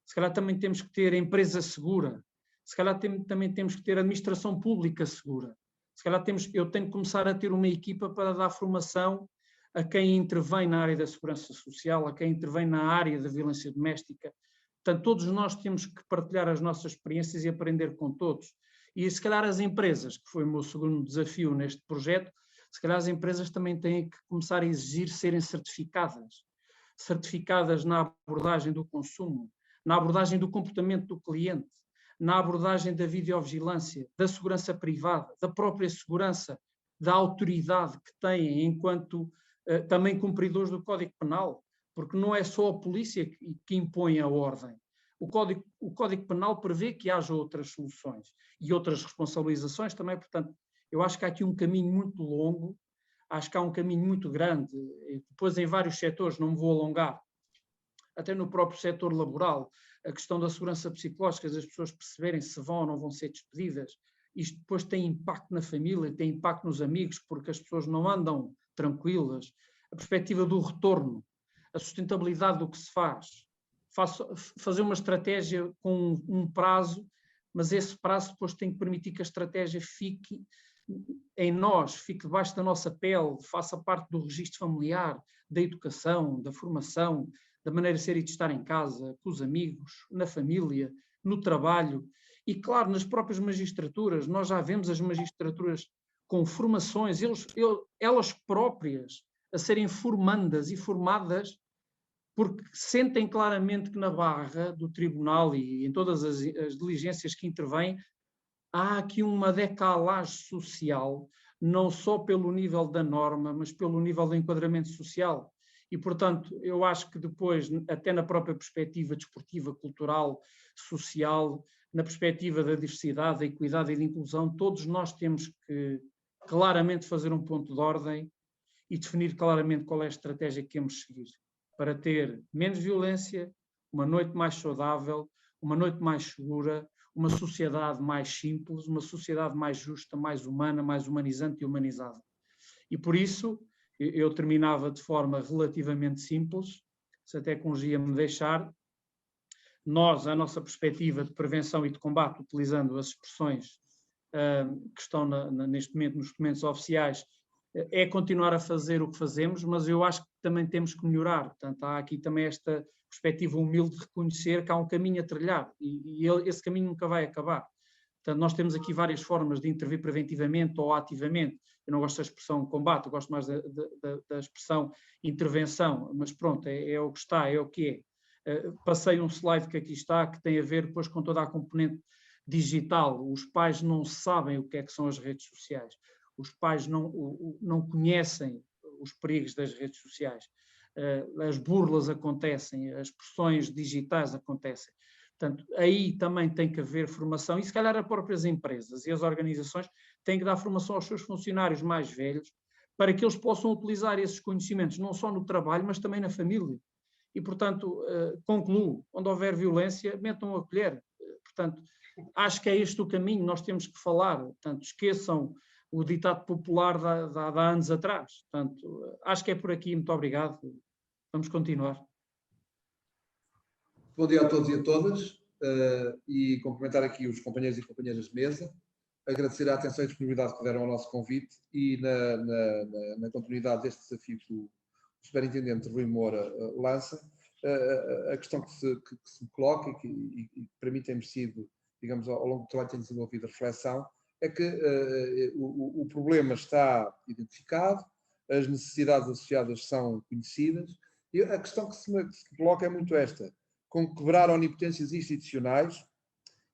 se calhar também temos que ter empresa segura, se calhar também temos que ter administração pública segura, se calhar eu tenho que começar a ter uma equipa para dar formação a quem intervém na área da segurança social, a quem intervém na área da violência doméstica. Portanto, todos nós temos que partilhar as nossas experiências e aprender com todos. E se calhar as empresas, que foi o meu segundo desafio neste projeto, se calhar as empresas também têm que começar a exigir serem certificadas na abordagem do consumo, na abordagem do comportamento do cliente, na abordagem da videovigilância, da segurança privada, da própria segurança, da autoridade que têm enquanto também cumpridores do Código Penal, porque não é só a polícia que impõe a ordem. O Código Penal prevê que haja outras soluções e outras responsabilizações também, portanto, eu acho que há aqui um caminho muito longo, acho que há um caminho muito grande, depois em vários setores, não me vou alongar, até no próprio setor laboral, a questão da segurança psicológica, das pessoas perceberem se vão ou não vão ser despedidas, isto depois tem impacto na família, tem impacto nos amigos, porque as pessoas não andam tranquilas, a perspectiva do retorno, a sustentabilidade do que se faz, fazer uma estratégia com um prazo, mas esse prazo depois tem que permitir que a estratégia fique em nós, fique debaixo da nossa pele, faça parte do registro familiar, da educação, da formação, da maneira de ser e de estar em casa, com os amigos, na família, no trabalho e, claro, nas próprias magistraturas. Nós já vemos as magistraturas com formações, elas próprias a serem formandas e formadas porque sentem claramente que na barra do tribunal e em todas as diligências que intervêm, há aqui uma decalagem social, não só pelo nível da norma, mas pelo nível do enquadramento social. E, portanto, eu acho que depois, até na própria perspectiva desportiva, cultural, social, na perspectiva da diversidade, da equidade e da inclusão, todos nós temos que claramente fazer um ponto de ordem e definir claramente qual é a estratégia que queremos seguir, para ter menos violência, uma noite mais saudável, uma noite mais segura, uma sociedade mais simples, uma sociedade mais justa, mais humana, mais humanizante e humanizada. E por isso, eu terminava de forma relativamente simples, se a tecnologia me deixar, nós, a nossa perspectiva de prevenção e de combate, utilizando as expressões que estão neste momento nos documentos oficiais, é continuar a fazer o que fazemos, mas eu acho que também temos que melhorar. Portanto, há aqui também esta perspectiva humilde de reconhecer que há um caminho a trilhar e esse caminho nunca vai acabar. Portanto, nós temos aqui várias formas de intervir preventivamente ou ativamente. Eu não gosto da expressão combate, eu gosto mais da expressão intervenção, mas pronto, é o que está, é o que é. Passei um slide que aqui está, que tem a ver depois com toda a componente digital. Os pais não sabem o que é que são as redes sociais. Os pais não conhecem os perigos das redes sociais. As burlas acontecem, as pressões digitais acontecem. Portanto, aí também tem que haver formação, e se calhar as próprias empresas e as organizações têm que dar formação aos seus funcionários mais velhos para que eles possam utilizar esses conhecimentos, não só no trabalho, mas também na família. E, portanto, concluo, onde houver violência, metam a colher. Portanto, acho que é este o caminho, nós temos que falar. Portanto, esqueçam o ditado popular de há anos atrás. Portanto, acho que é por aqui. Muito obrigado. Vamos continuar. Bom dia a todos e a todas, e cumprimentar aqui os companheiros e companheiras de mesa, agradecer a atenção e disponibilidade que deram ao nosso convite e na continuidade deste desafio que o Superintendente Rui Moura lança, a questão que se coloca e que para mim tem merecido, digamos, ao longo do trabalho tem desenvolvido a reflexão, é que o problema está identificado, as necessidades associadas são conhecidas, e a questão que se coloca é muito esta: com quebrar onipotências institucionais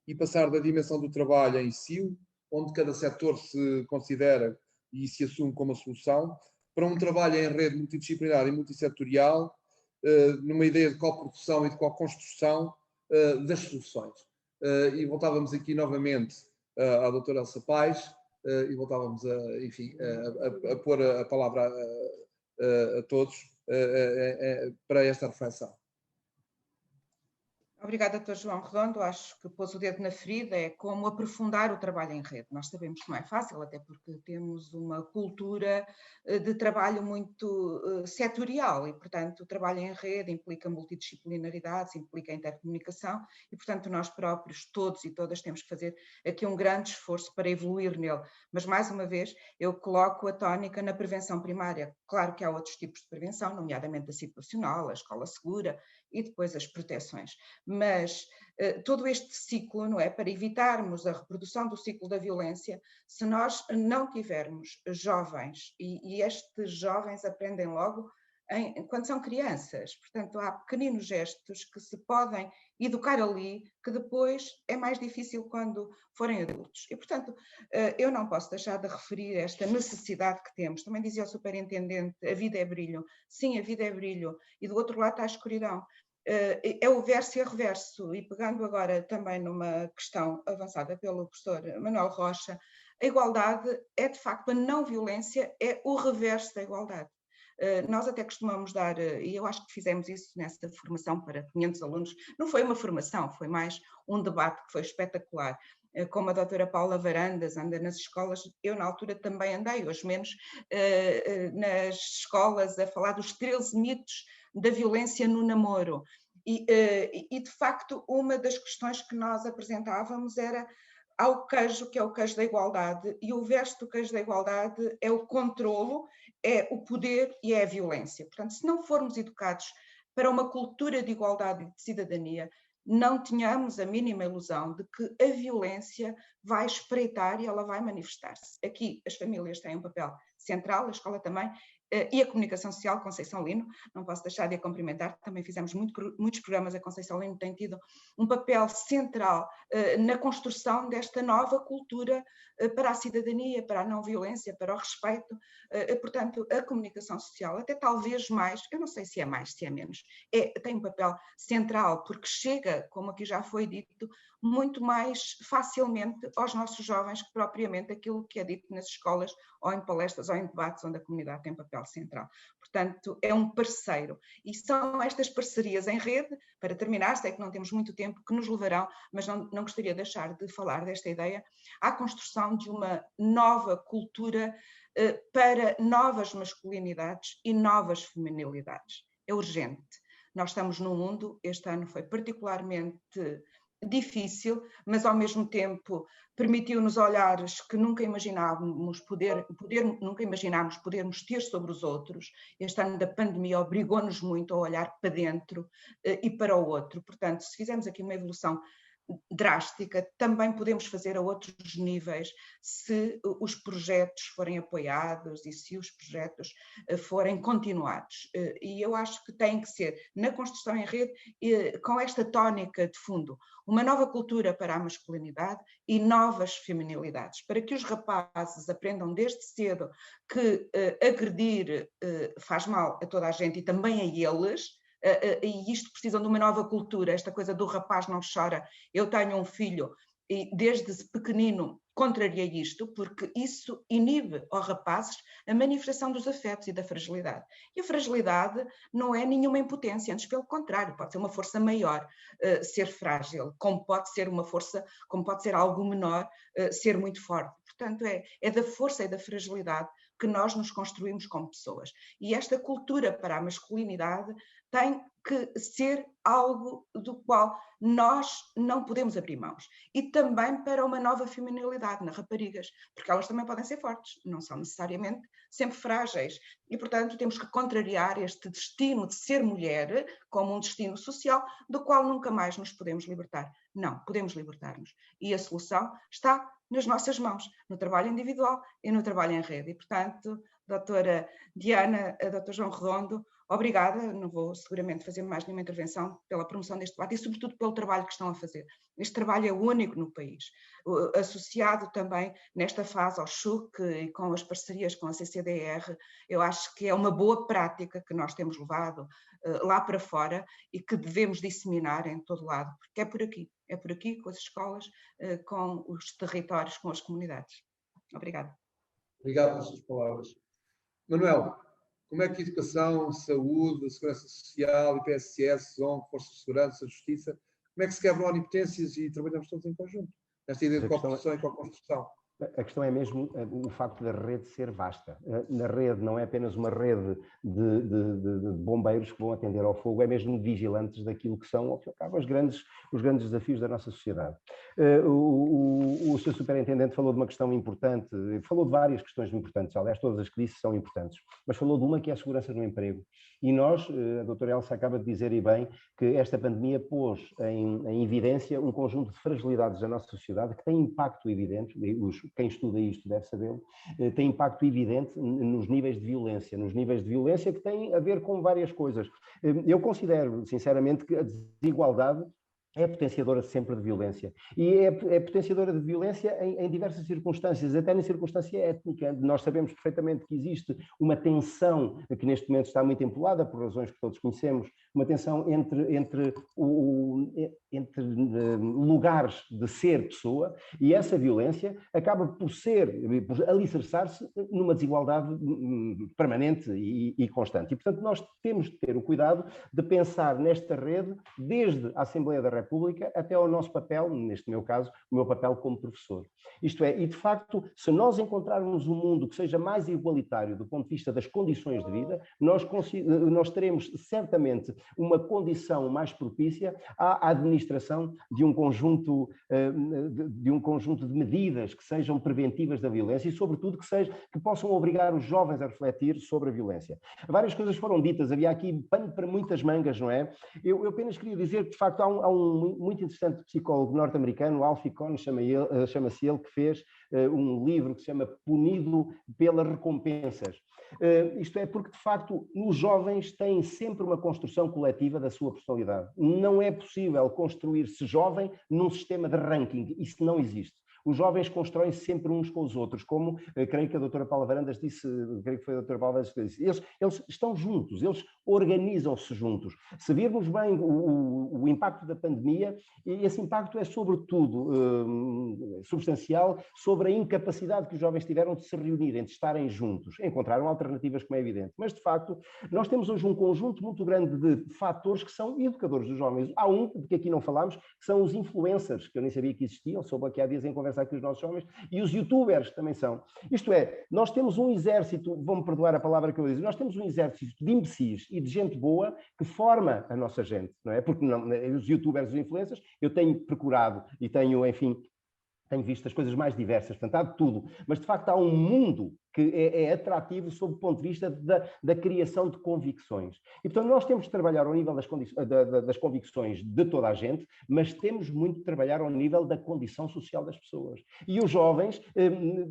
e passar da dimensão do trabalho em si, onde cada setor se considera e se assume como a solução, para um trabalho em rede multidisciplinar e multissetorial, numa ideia de coprodução e de co-construção das soluções. E voltávamos aqui novamente à doutora Elsa Paes, e voltávamos a pôr a palavra a todos para esta reflexão. Obrigada, Dr. João Redondo. Acho que pôs o dedo na ferida, é como aprofundar o trabalho em rede. Nós sabemos que não é fácil, até porque temos uma cultura de trabalho muito setorial e, portanto, o trabalho em rede implica multidisciplinaridades, implica intercomunicação e, portanto, nós próprios, todos e todas, temos que fazer aqui um grande esforço para evoluir nele. Mas, mais uma vez, eu coloco a tónica na prevenção primária. Claro que há outros tipos de prevenção, nomeadamente a situacional, a escola segura e depois as proteções. Mas todo este ciclo, não é, para evitarmos a reprodução do ciclo da violência, se nós não tivermos jovens, e estes jovens aprendem logo quando são crianças. Portanto, há pequeninos gestos que se podem educar ali, que depois é mais difícil quando forem adultos. E, portanto, eu não posso deixar de referir esta necessidade que temos. Também dizia o superintendente, a vida é brilho. Sim, a vida é brilho. E do outro lado está a escuridão. É o verso e a reverso. E pegando agora também numa questão avançada pelo professor Manuel Rocha, a igualdade é, de facto, a não violência, é o reverso da igualdade. Nós até costumamos dar, e eu acho que fizemos isso nessa formação para 500 alunos, não foi uma formação, foi mais um debate que foi espetacular. Como a doutora Paula Varandas anda nas escolas, eu na altura também andei, hoje menos, nas escolas a falar dos 13 mitos da violência no namoro. E de facto, uma das questões que nós apresentávamos era ao queijo, que é o queijo da igualdade, e o verso do queijo da igualdade é o controlo, é o poder e é a violência. Portanto, se não formos educados para uma cultura de igualdade e de cidadania, não tenhamos a mínima ilusão de que a violência vai espreitar e ela vai manifestar-se. Aqui as famílias têm um papel central, a escola também, e a comunicação social, Conceição Lino, não posso deixar de a cumprimentar, também fizemos muitos programas, a Conceição Lino tem tido um papel central na construção desta nova cultura para a cidadania, para a não violência, para o respeito, portanto, a comunicação social, até talvez mais, eu não sei se é mais, se é menos, tem um papel central, porque chega, como aqui já foi dito, muito mais facilmente aos nossos jovens que propriamente aquilo que é dito nas escolas, ou em palestras, ou em debates, onde a comunidade tem papel central. Portanto, é um parceiro. E são estas parcerias em rede, para terminar, sei que não temos muito tempo, que nos levarão, mas não gostaria de deixar de falar desta ideia, à construção de uma nova cultura para novas masculinidades e novas feminilidades. É urgente. Nós estamos num mundo, este ano foi particularmente difícil, mas ao mesmo tempo permitiu-nos olhares que nunca imaginávamos podermos ter sobre os outros. Este ano da pandemia obrigou-nos muito a olhar para dentro e para o outro. Portanto, se fizermos aqui uma evolução drástica, também podemos fazer a outros níveis se os projetos forem apoiados e se os projetos forem continuados. E eu acho que tem que ser, na construção em rede, com esta tónica de fundo, uma nova cultura para a masculinidade e novas feminilidades, para que os rapazes aprendam desde cedo que agredir faz mal a toda a gente e também a eles, e isto precisam de uma nova cultura, esta coisa do rapaz não chora, eu tenho um filho, e desde pequenino contrariei isto, porque isso inibe aos rapazes a manifestação dos afetos e da fragilidade. E a fragilidade não é nenhuma impotência, antes pelo contrário, pode ser uma força maior ser frágil, como pode ser uma força, como pode ser algo menor ser muito forte. Portanto, é da força e da fragilidade que nós nos construímos como pessoas. E esta cultura para a masculinidade tem que ser algo do qual nós não podemos abrir mãos. E também para uma nova feminilidade nas raparigas, porque elas também podem ser fortes, não são necessariamente sempre frágeis. E, portanto, temos que contrariar este destino de ser mulher como um destino social do qual nunca mais nos podemos libertar. Não, podemos libertar-nos. E a solução está nas nossas mãos, no trabalho individual e no trabalho em rede. E, portanto, doutora Diana, doutor João Redondo, obrigada, não vou seguramente fazer mais nenhuma intervenção pela promoção deste debate e sobretudo pelo trabalho que estão a fazer. Este trabalho é único no país, associado também nesta fase ao SHUC e com as parcerias com a CCDR, eu acho que é uma boa prática que nós temos levado lá para fora e que devemos disseminar em todo lado, porque é por aqui com as escolas, com os territórios, com as comunidades. Obrigada. Obrigado pelas suas palavras. Manuel, como é que educação, saúde, segurança social, IPSS, ZON, Forças de Segurança, Justiça, como é que se quebram onipotências e trabalhamos todos em conjunto, nesta ideia de cooperação e co-construção? A questão é mesmo o facto da rede ser vasta. Na rede não é apenas uma rede de bombeiros que vão atender ao fogo, é mesmo vigilantes daquilo que são, ao fim e ao cabo, os grandes desafios da nossa sociedade. O Sr. Superintendente falou de uma questão importante, falou de várias questões importantes, aliás, todas as que disse são importantes, mas falou de uma que é a segurança no emprego. E nós, a doutora Elsa acaba de dizer e bem, que esta pandemia pôs em evidência um conjunto de fragilidades da nossa sociedade que têm impacto evidente, quem estuda isto deve sabê-lo, tem impacto evidente nos níveis de violência que têm a ver com várias coisas. Eu considero, sinceramente, que a desigualdade é potenciadora sempre de violência. E é potenciadora de violência em diversas circunstâncias, até na circunstância étnica. Nós sabemos perfeitamente que existe uma tensão, que neste momento está muito empolada, por razões que todos conhecemos, uma tensão entre lugares de ser pessoa, e essa violência acaba por alicerçar-se numa desigualdade permanente e constante. E, portanto, nós temos de ter o cuidado de pensar nesta rede, desde a Assembleia da República até ao nosso papel, neste meu caso, o meu papel como professor. Isto é, e de facto, se nós encontrarmos um mundo que seja mais igualitário do ponto de vista das condições de vida, nós teremos certamente uma condição mais propícia à administração de um conjunto de medidas que sejam preventivas da violência e, sobretudo, que possam obrigar os jovens a refletir sobre a violência. Várias coisas foram ditas, havia aqui pano para muitas mangas, não é? Eu apenas queria dizer que, de facto, há um muito interessante psicólogo norte-americano, Alfie Kohn, chama-se ele, que fez um livro que se chama Punido pelas Recompensas. Isto é porque, de facto, os jovens têm sempre uma construção coletiva da sua personalidade. Não é possível construir-se jovem num sistema de ranking, isso não existe. Os jovens constroem sempre uns com os outros, como creio que a doutora Paula Varandas disse, creio que foi a doutora Paula Varandas que disse, eles estão juntos, eles organizam-se juntos. Se virmos bem o impacto da pandemia, esse impacto é sobretudo substancial sobre a incapacidade que os jovens tiveram de se reunirem, de estarem juntos. Encontraram alternativas, como é evidente. Mas, de facto, nós temos hoje um conjunto muito grande de fatores que são educadores dos jovens. Há um, de que aqui não falámos, que são os influencers, que eu nem sabia que existiam, soube aqui há dias em conversa com os nossos jovens, e os youtubers também são. Isto é, nós temos um exército, vão-me perdoar a palavra que eu vou dizer, nós temos um exército de imbecis e de gente boa que forma a nossa gente, não é? Porque não, os youtubers e os influencers, eu tenho procurado e tenho, enfim, tenho visto as coisas mais diversas, portanto, há de tudo, mas de facto há um mundo que é atrativo sob o ponto de vista da criação de convicções. E, portanto, nós temos de trabalhar ao nível das convicções de toda a gente, mas temos muito de trabalhar ao nível da condição social das pessoas. E os jovens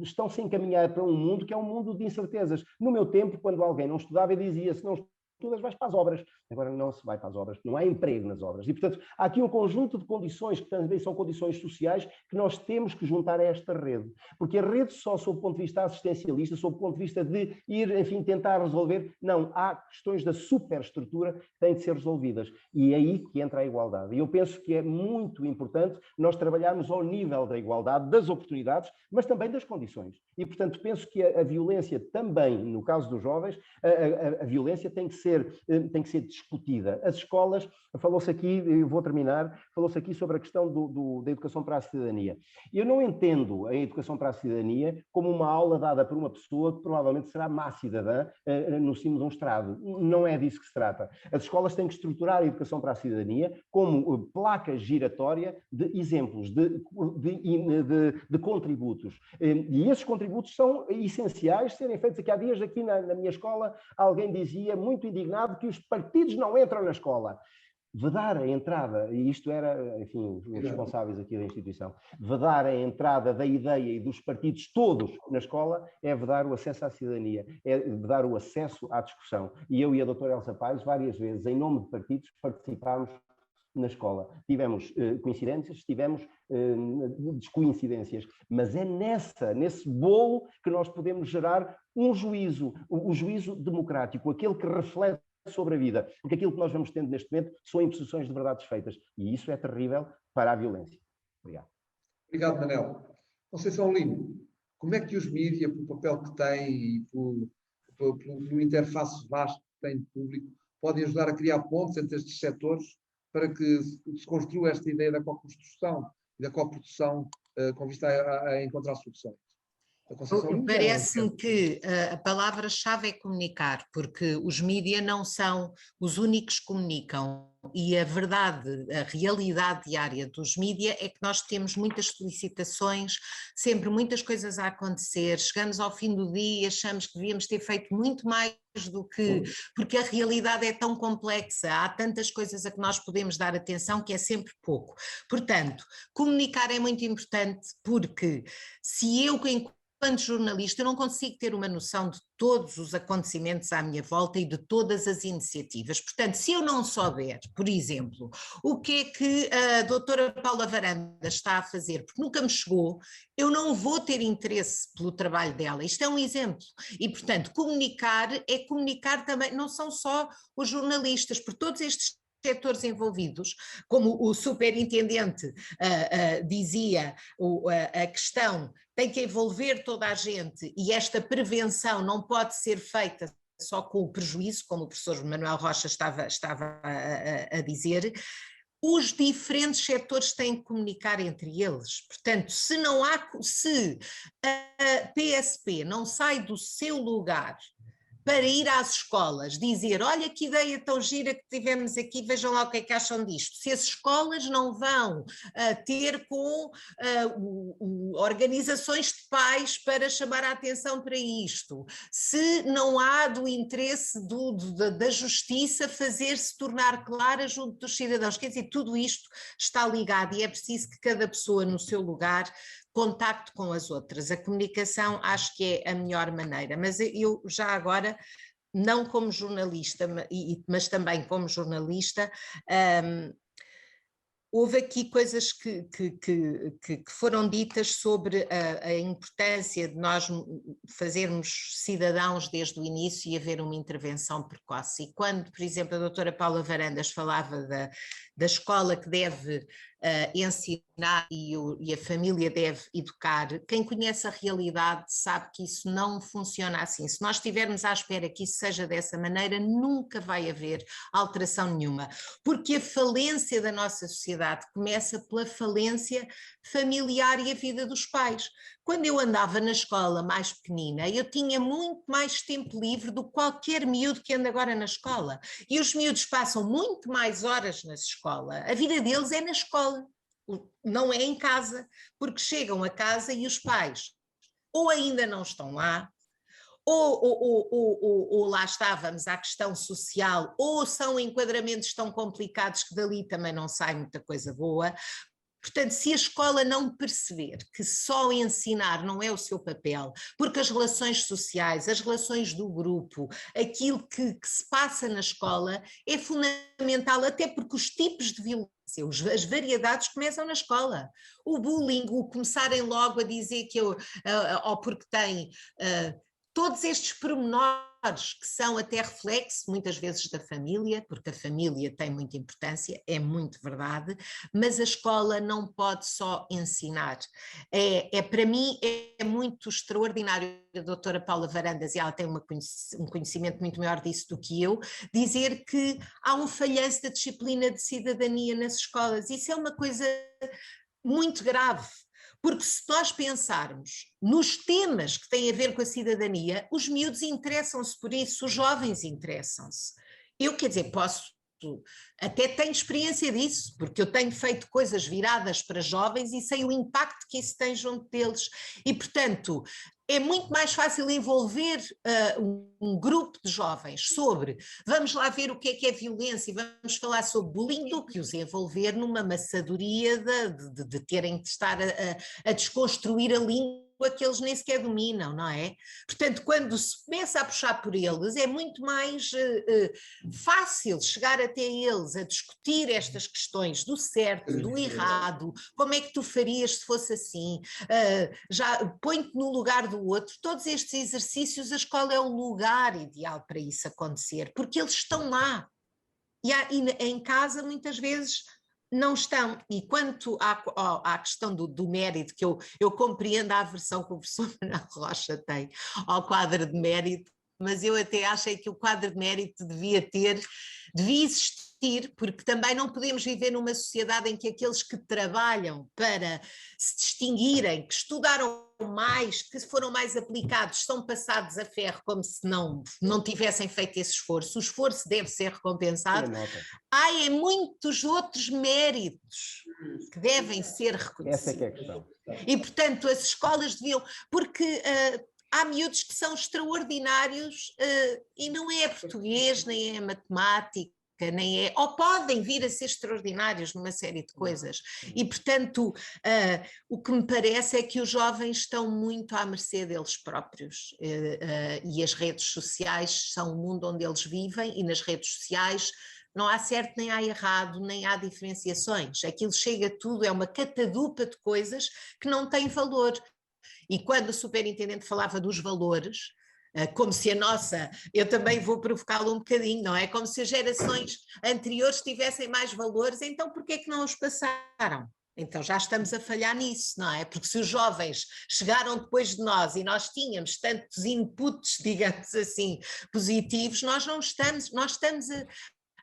estão-se a encaminhar para um mundo que é um mundo de incertezas. No meu tempo, quando alguém não estudava, eu dizia, se não estudas, vais para as obras. Agora não se vai para as obras, não há emprego nas obras. E, portanto, há aqui um conjunto de condições que também são condições sociais que nós temos que juntar a esta rede. Porque a rede só sob o ponto de vista assistencialista, sob o ponto de vista de ir, enfim, tentar resolver, não, há questões da superestrutura que têm de ser resolvidas. E é aí que entra a igualdade. E eu penso que é muito importante nós trabalharmos ao nível da igualdade, das oportunidades, mas também das condições. E, portanto, penso que a violência também, no caso dos jovens, a violência tem que ser discutida. As escolas, falou-se aqui, eu vou terminar, falou-se aqui sobre a questão da educação para a cidadania. Eu não entendo a educação para a cidadania como uma aula dada por uma pessoa que provavelmente será má cidadã no cimo de um estrado. Não é disso que se trata. As escolas têm que estruturar a educação para a cidadania como placa giratória de exemplos, de contributos. E esses contributos são essenciais serem feitos. Aqui há dias, aqui na minha escola, alguém dizia, muito indignado, que os partidos não entram na escola. Vedar a entrada, e isto era, enfim, os responsáveis aqui da instituição, vedar a entrada da ideia e dos partidos todos na escola é vedar o acesso à cidadania, é vedar o acesso à discussão. E eu e a doutora Elsa Paes, várias vezes, em nome de partidos, participámos na escola. Tivemos coincidências, tivemos descoincidências, mas é nesse bolo que nós podemos gerar um juízo, o juízo democrático, aquele que reflete sobre a vida, porque aquilo que nós vamos tendo neste momento são imposições de verdades feitas, e isso é terrível para a violência. Obrigado. Obrigado, Manel. Conceição Lino, como é que os mídias, pelo papel que têm e pelo interface vasto que têm de público, podem ajudar a criar pontes entre estes setores para que se construa esta ideia da co-construção e da co-produção com vista a encontrar soluções? da Conceição Lino. Parece-me que a palavra-chave é comunicar, porque os mídias não são os únicos que comunicam. E a verdade, a realidade diária dos mídias é que nós temos muitas solicitações, sempre muitas coisas a acontecer, chegamos ao fim do dia e achamos que devíamos ter feito muito mais do que, porque a realidade é tão complexa, há tantas coisas a que nós podemos dar atenção que é sempre pouco. Portanto, comunicar é muito importante, porque se eu, enquanto jornalista, eu não consigo ter uma noção de todos os acontecimentos à minha volta e de todas as iniciativas. Portanto, se eu não souber, por exemplo, o que é que a doutora Paula Varanda está a fazer, porque nunca me chegou, eu não vou ter interesse pelo trabalho dela. Isto é um exemplo. E, portanto, comunicar é comunicar também, não são só os jornalistas, por todos estes setores envolvidos, como o superintendente dizia, a questão tem que envolver toda a gente e esta prevenção não pode ser feita só com o prejuízo, como o professor Manuel Rocha estava a dizer. Os diferentes setores têm que comunicar entre eles. Portanto, se a PSP não sai do seu lugar para ir às escolas, dizer, olha que ideia tão gira que tivemos aqui, vejam lá o que é que acham disto. Se as escolas não vão ter com organizações de pais para chamar a atenção para isto, se não há do interesse da justiça fazer-se tornar clara junto dos cidadãos, quer dizer, tudo isto está ligado e é preciso que cada pessoa no seu lugar contacto com as outras. A comunicação acho que é a melhor maneira, mas eu já agora, não como jornalista, mas também como jornalista, houve aqui coisas que foram ditas sobre a importância de nós fazermos cidadãos desde o início e haver uma intervenção precoce. E quando, por exemplo, a doutora Paula Varandas falava da escola que deve ensinar e a família deve educar, quem conhece a realidade sabe que isso não funciona assim. Se nós estivermos à espera que isso seja dessa maneira, nunca vai haver alteração nenhuma, porque a falência da nossa sociedade começa pela falência familiar e a vida dos pais. Quando eu andava na escola mais pequenina, eu tinha muito mais tempo livre do que qualquer miúdo que anda agora na escola. E os miúdos passam muito mais horas na escola. A vida deles é na escola, não é em casa, porque chegam a casa e os pais ou ainda não estão lá, ou lá estávamos à questão social, ou são enquadramentos tão complicados que dali também não sai muita coisa boa. Portanto, se a escola não perceber que só ensinar não é o seu papel, porque as relações sociais, as relações do grupo, aquilo que se passa na escola é fundamental, até porque os tipos de violência, as variedades começam na escola. O bullying, o começarem logo a dizer que ou porque tem todos estes pormenores que são até reflexo muitas vezes da família, porque a família tem muita importância, é muito verdade, mas a escola não pode só ensinar. Para mim é muito extraordinário a doutora Paula Varandas, e ela tem um conhecimento muito maior disso do que eu, dizer que há um falhanço da disciplina de cidadania nas escolas. Isso é uma coisa muito grave. Porque se nós pensarmos nos temas que têm a ver com a cidadania, os miúdos interessam-se por isso, os jovens interessam-se. Eu, quer dizer, até tenho experiência disso, porque eu tenho feito coisas viradas para jovens e sei o impacto que isso tem junto deles. E, portanto, é muito mais fácil envolver um grupo de jovens sobre, vamos lá ver o que é violência e vamos falar sobre bullying, do que os envolver numa maçadoria de terem de estar a desconstruir a língua que eles nem sequer dominam, não é? Portanto, quando se começa a puxar por eles, é muito mais fácil chegar até eles a discutir estas questões do certo, do errado, como é que tu farias se fosse assim, já põe-te no lugar do outro. Todos estes exercícios, a escola é o lugar ideal para isso acontecer, porque eles estão lá. E em casa, muitas vezes, não estão. E quanto à questão do mérito, que eu compreendo a aversão que o professor Manuel Rocha tem ao quadro de mérito, mas eu até achei que o quadro de mérito devia existir, porque também não podemos viver numa sociedade em que aqueles que trabalham para se distinguirem, que estudaram mais, que foram mais aplicados, são passados a ferro como se não tivessem feito esse esforço. O esforço deve ser recompensado. Há muitos outros méritos que devem ser reconhecidos. Essa é que é a questão. E, portanto, as escolas deviam... Porque há miúdos que são extraordinários e não é português, nem é matemática, nem é... Ou podem vir a ser extraordinários numa série de coisas. E, portanto, o que me parece é que os jovens estão muito à mercê deles próprios. E as redes sociais são o mundo onde eles vivem, e nas redes sociais não há certo nem há errado, nem há diferenciações. Aquilo chega tudo, é uma catadupa de coisas que não têm valor. E quando o superintendente falava dos valores, como se a nossa, eu também vou provocá-lo um bocadinho, não é? Como se as gerações anteriores tivessem mais valores, então porquê é que não os passaram? Então já estamos a falhar nisso, não é? Porque se os jovens chegaram depois de nós e nós tínhamos tantos inputs, digamos assim, positivos, nós estamos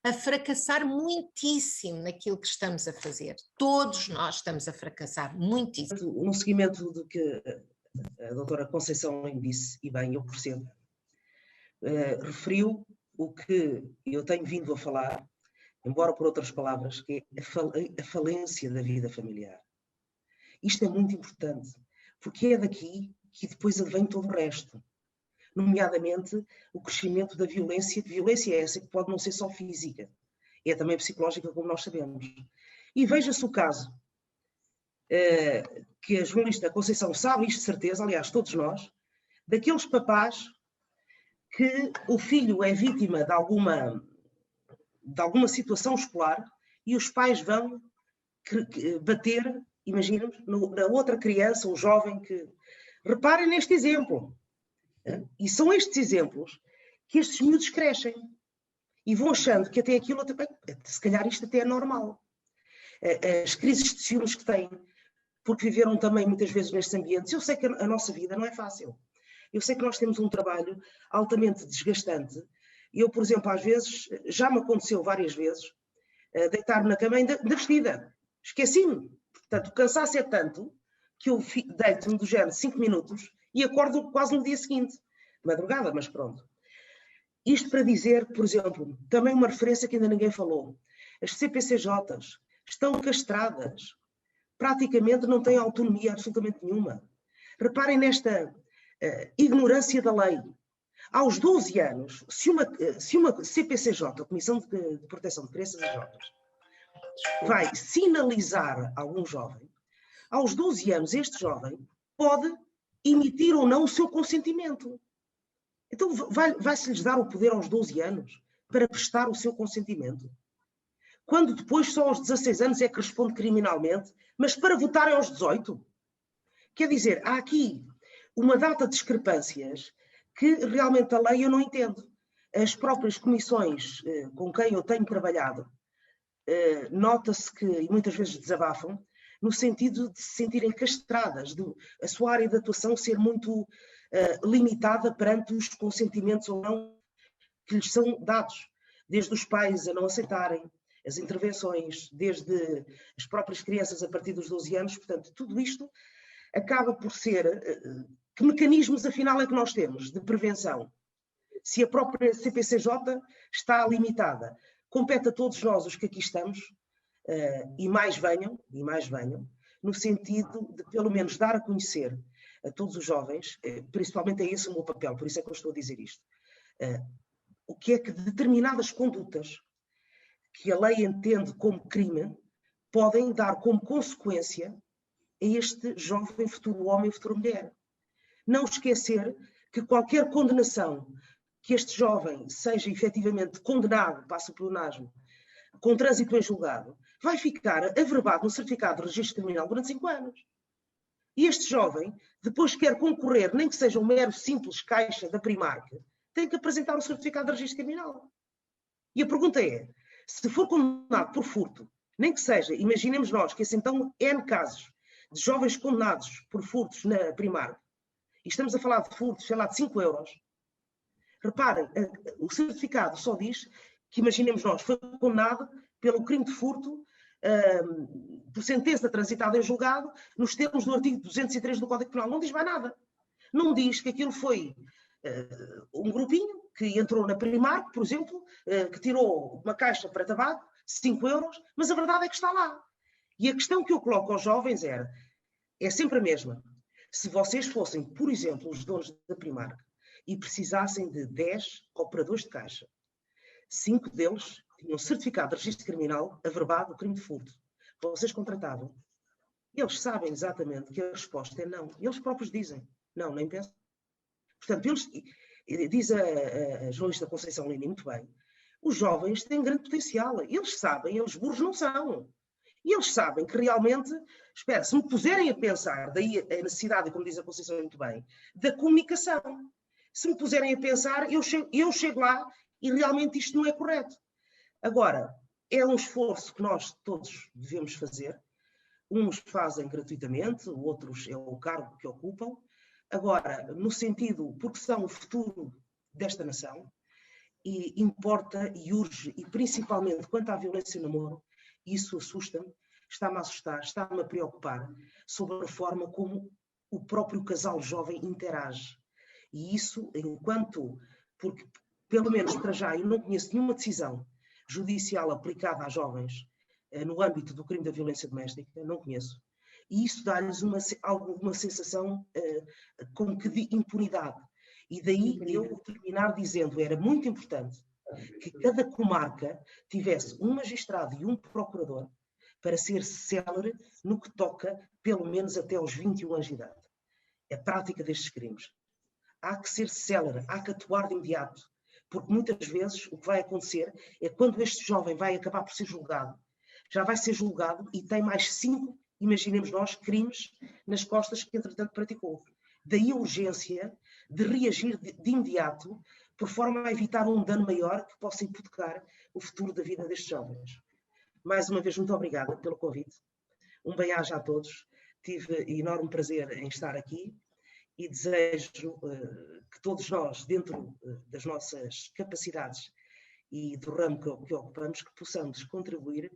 a fracassar muitíssimo naquilo que estamos a fazer. Todos nós estamos a fracassar muitíssimo. No seguimento do que a doutora Conceição disse, e bem, eu percebo, referiu o que eu tenho vindo a falar, embora por outras palavras, que é a falência da vida familiar. Isto é muito importante, porque é daqui que depois advém todo o resto, nomeadamente o crescimento da violência, que violência é essa que pode não ser só física, é também psicológica, como nós sabemos. E veja-se o caso, que a jornalista Conceição sabe isto de certeza, aliás, todos nós, daqueles papás que o filho é vítima de alguma situação escolar e os pais vão bater, imaginemos, na outra criança, um jovem que... Reparem neste exemplo. E são estes exemplos que estes miúdos crescem e vão achando que até aquilo, se calhar isto até é normal. As crises de ciúmes que têm, porque viveram também muitas vezes nestes ambientes. Eu sei que a nossa vida não é fácil. Eu sei que nós temos um trabalho altamente desgastante. Eu, por exemplo, às vezes, já me aconteceu várias vezes, deitar-me na cama ainda vestida. Esqueci-me. Portanto, o cansaço é tanto que eu deito-me do género 5 minutos e acordo quase no dia seguinte. De madrugada, mas pronto. Isto para dizer, por exemplo, também uma referência que ainda ninguém falou. As CPCJs estão castradas. Praticamente não têm autonomia absolutamente nenhuma. Reparem nesta ignorância da lei. Aos 12 anos, se uma CPCJ, a Comissão de Proteção de Crianças e Jovens, vai sinalizar a algum jovem, aos 12 anos este jovem pode emitir ou não o seu consentimento. Então vai-se-lhes dar o poder aos 12 anos para prestar o seu consentimento. Quando depois só aos 16 anos é que responde criminalmente, mas para votar é aos 18. Quer dizer, há aqui uma data de discrepâncias que realmente a lei eu não entendo. As próprias comissões com quem eu tenho trabalhado, nota-se que, e muitas vezes desabafam, no sentido de se sentirem castradas, de a sua área de atuação ser muito limitada perante os consentimentos ou não que lhes são dados, desde os pais a não aceitarem as intervenções, desde as próprias crianças a partir dos 12 anos, portanto, tudo isto acaba por ser... Que mecanismos, afinal, é que nós temos de prevenção? Se a própria CPCJ está limitada, compete a todos nós, os que aqui estamos, e mais venham, no sentido de, pelo menos, dar a conhecer a todos os jovens, principalmente é esse o meu papel, por isso é que eu estou a dizer isto, o que é que determinadas condutas que a lei entende como crime podem dar como consequência a este jovem futuro homem e futuro mulher. Não esquecer que qualquer condenação que este jovem seja efetivamente condenado, passa pelo pleonasmo, com trânsito em julgado, vai ficar averbado no certificado de registro criminal durante 5 anos. E este jovem, depois quer concorrer, nem que seja um mero simples caixa da Primark, tem que apresentar o certificado de registro criminal. E a pergunta é, se for condenado por furto, nem que seja, imaginemos nós que esse então N casos de jovens condenados por furtos na Primark, e estamos a falar de furtos, sei lá, de 5 euros, Reparem, o certificado só diz que, imaginemos nós, foi condenado pelo crime de furto por sentença transitada em julgado nos termos do artigo 203 do Código Penal. Não diz mais nada. Não diz que aquilo foi um grupinho que entrou na Primark, por exemplo, que tirou uma caixa para tabaco, 5 euros, mas a verdade é que está lá. E a questão que eu coloco aos jovens é sempre a mesma. Se vocês fossem, por exemplo, os donos da Primark e precisassem de 10 operadores de caixa, 5 deles tinham certificado de registro criminal averbado do crime de furto. Vocês contratavam. Eles sabem exatamente que a resposta é não. Eles próprios dizem, não, nem pensam. Portanto, diz a jornalista Conceição Lini muito bem, os jovens têm grande potencial. Eles sabem, eles burros não são. E eles sabem que realmente, espera, se me puserem a pensar, daí a necessidade, como diz a Conceição muito bem, da comunicação. Se me puserem a pensar, eu chego lá e realmente isto não é correto. Agora, é um esforço que nós todos devemos fazer. Uns fazem gratuitamente, outros é o cargo que ocupam. Agora, no sentido, porque são o futuro desta nação, e importa e urge, e principalmente quanto à violência no namoro, isso assusta-me, está-me a assustar, está-me a preocupar sobre a forma como o próprio casal jovem interage. E isso, porque pelo menos para já eu não conheço nenhuma decisão judicial aplicada a jovens no âmbito do crime da violência doméstica, não conheço. E isso dá-lhes alguma sensação como que de impunidade. E daí eu vou terminar dizendo, era muito importante que cada comarca tivesse um magistrado e um procurador para ser célere no que toca, pelo menos até aos 21 anos de idade. A prática destes crimes. Há que ser célere, há que atuar de imediato, porque muitas vezes o que vai acontecer é quando este jovem vai acabar por ser julgado, já vai ser julgado e tem mais 5, imaginemos nós, crimes nas costas que entretanto praticou. Daí a urgência de reagir de imediato, por forma a evitar um dano maior que possa hipotecar o futuro da vida destes jovens. Mais uma vez, muito obrigada pelo convite. Um bem-aja a todos. Tive enorme prazer em estar aqui e desejo que todos nós, dentro das nossas capacidades e do ramo que ocupamos, que possamos contribuir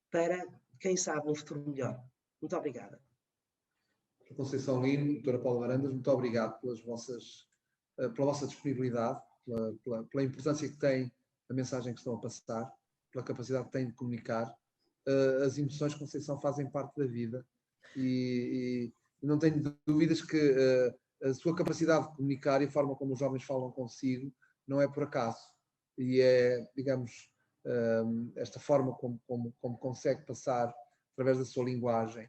para, quem sabe, um futuro melhor. Muito obrigada. Conceição Lino, doutora Paula Varandas, muito obrigado pela vossa disponibilidade, pela importância que tem a mensagem que estão a passar, pela capacidade que têm de comunicar. As emoções, Conceição, fazem parte da vida e não tenho dúvidas que a sua capacidade de comunicar e a forma como os jovens falam consigo não é por acaso. E é, digamos, esta forma como consegue passar, através da sua linguagem,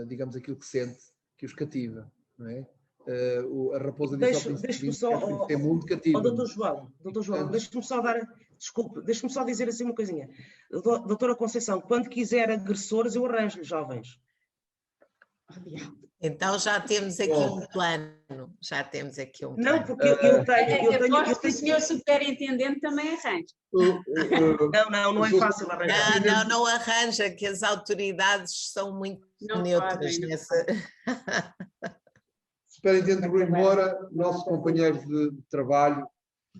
digamos, aquilo que sente, que os cativa, não é? A raposa disse ao príncipe é muito cativa. Doutor João, deixe-me só dar... Desculpe, deixe-me só dizer assim uma coisinha. Doutora Conceição, quando quiser agressores, eu arranjo-lhe, jovens. Então já temos aqui um plano. Já temos aqui um plano. Não, porque eu tenho... Aposto que o senhor superintendente também arranja. Não é fácil arranjar. Não arranja, que as autoridades são muito neutras nessa... Superintendente Rui Moura, nosso companheiro de trabalho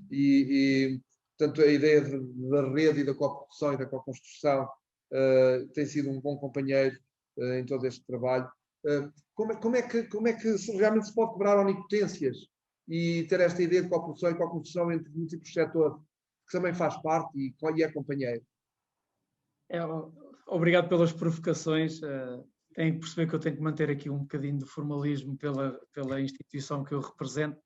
e portanto, a ideia da rede e da coprodução e da co-construção tem sido um bom companheiro em todo este trabalho. Como é que realmente se pode quebrar onipotências e ter esta ideia de coprodução e co-construção entre múltiplos setores, que também faz parte e é companheiro? Obrigado pelas provocações. Tenho que perceber que eu tenho que manter aqui um bocadinho de formalismo pela instituição que eu represento,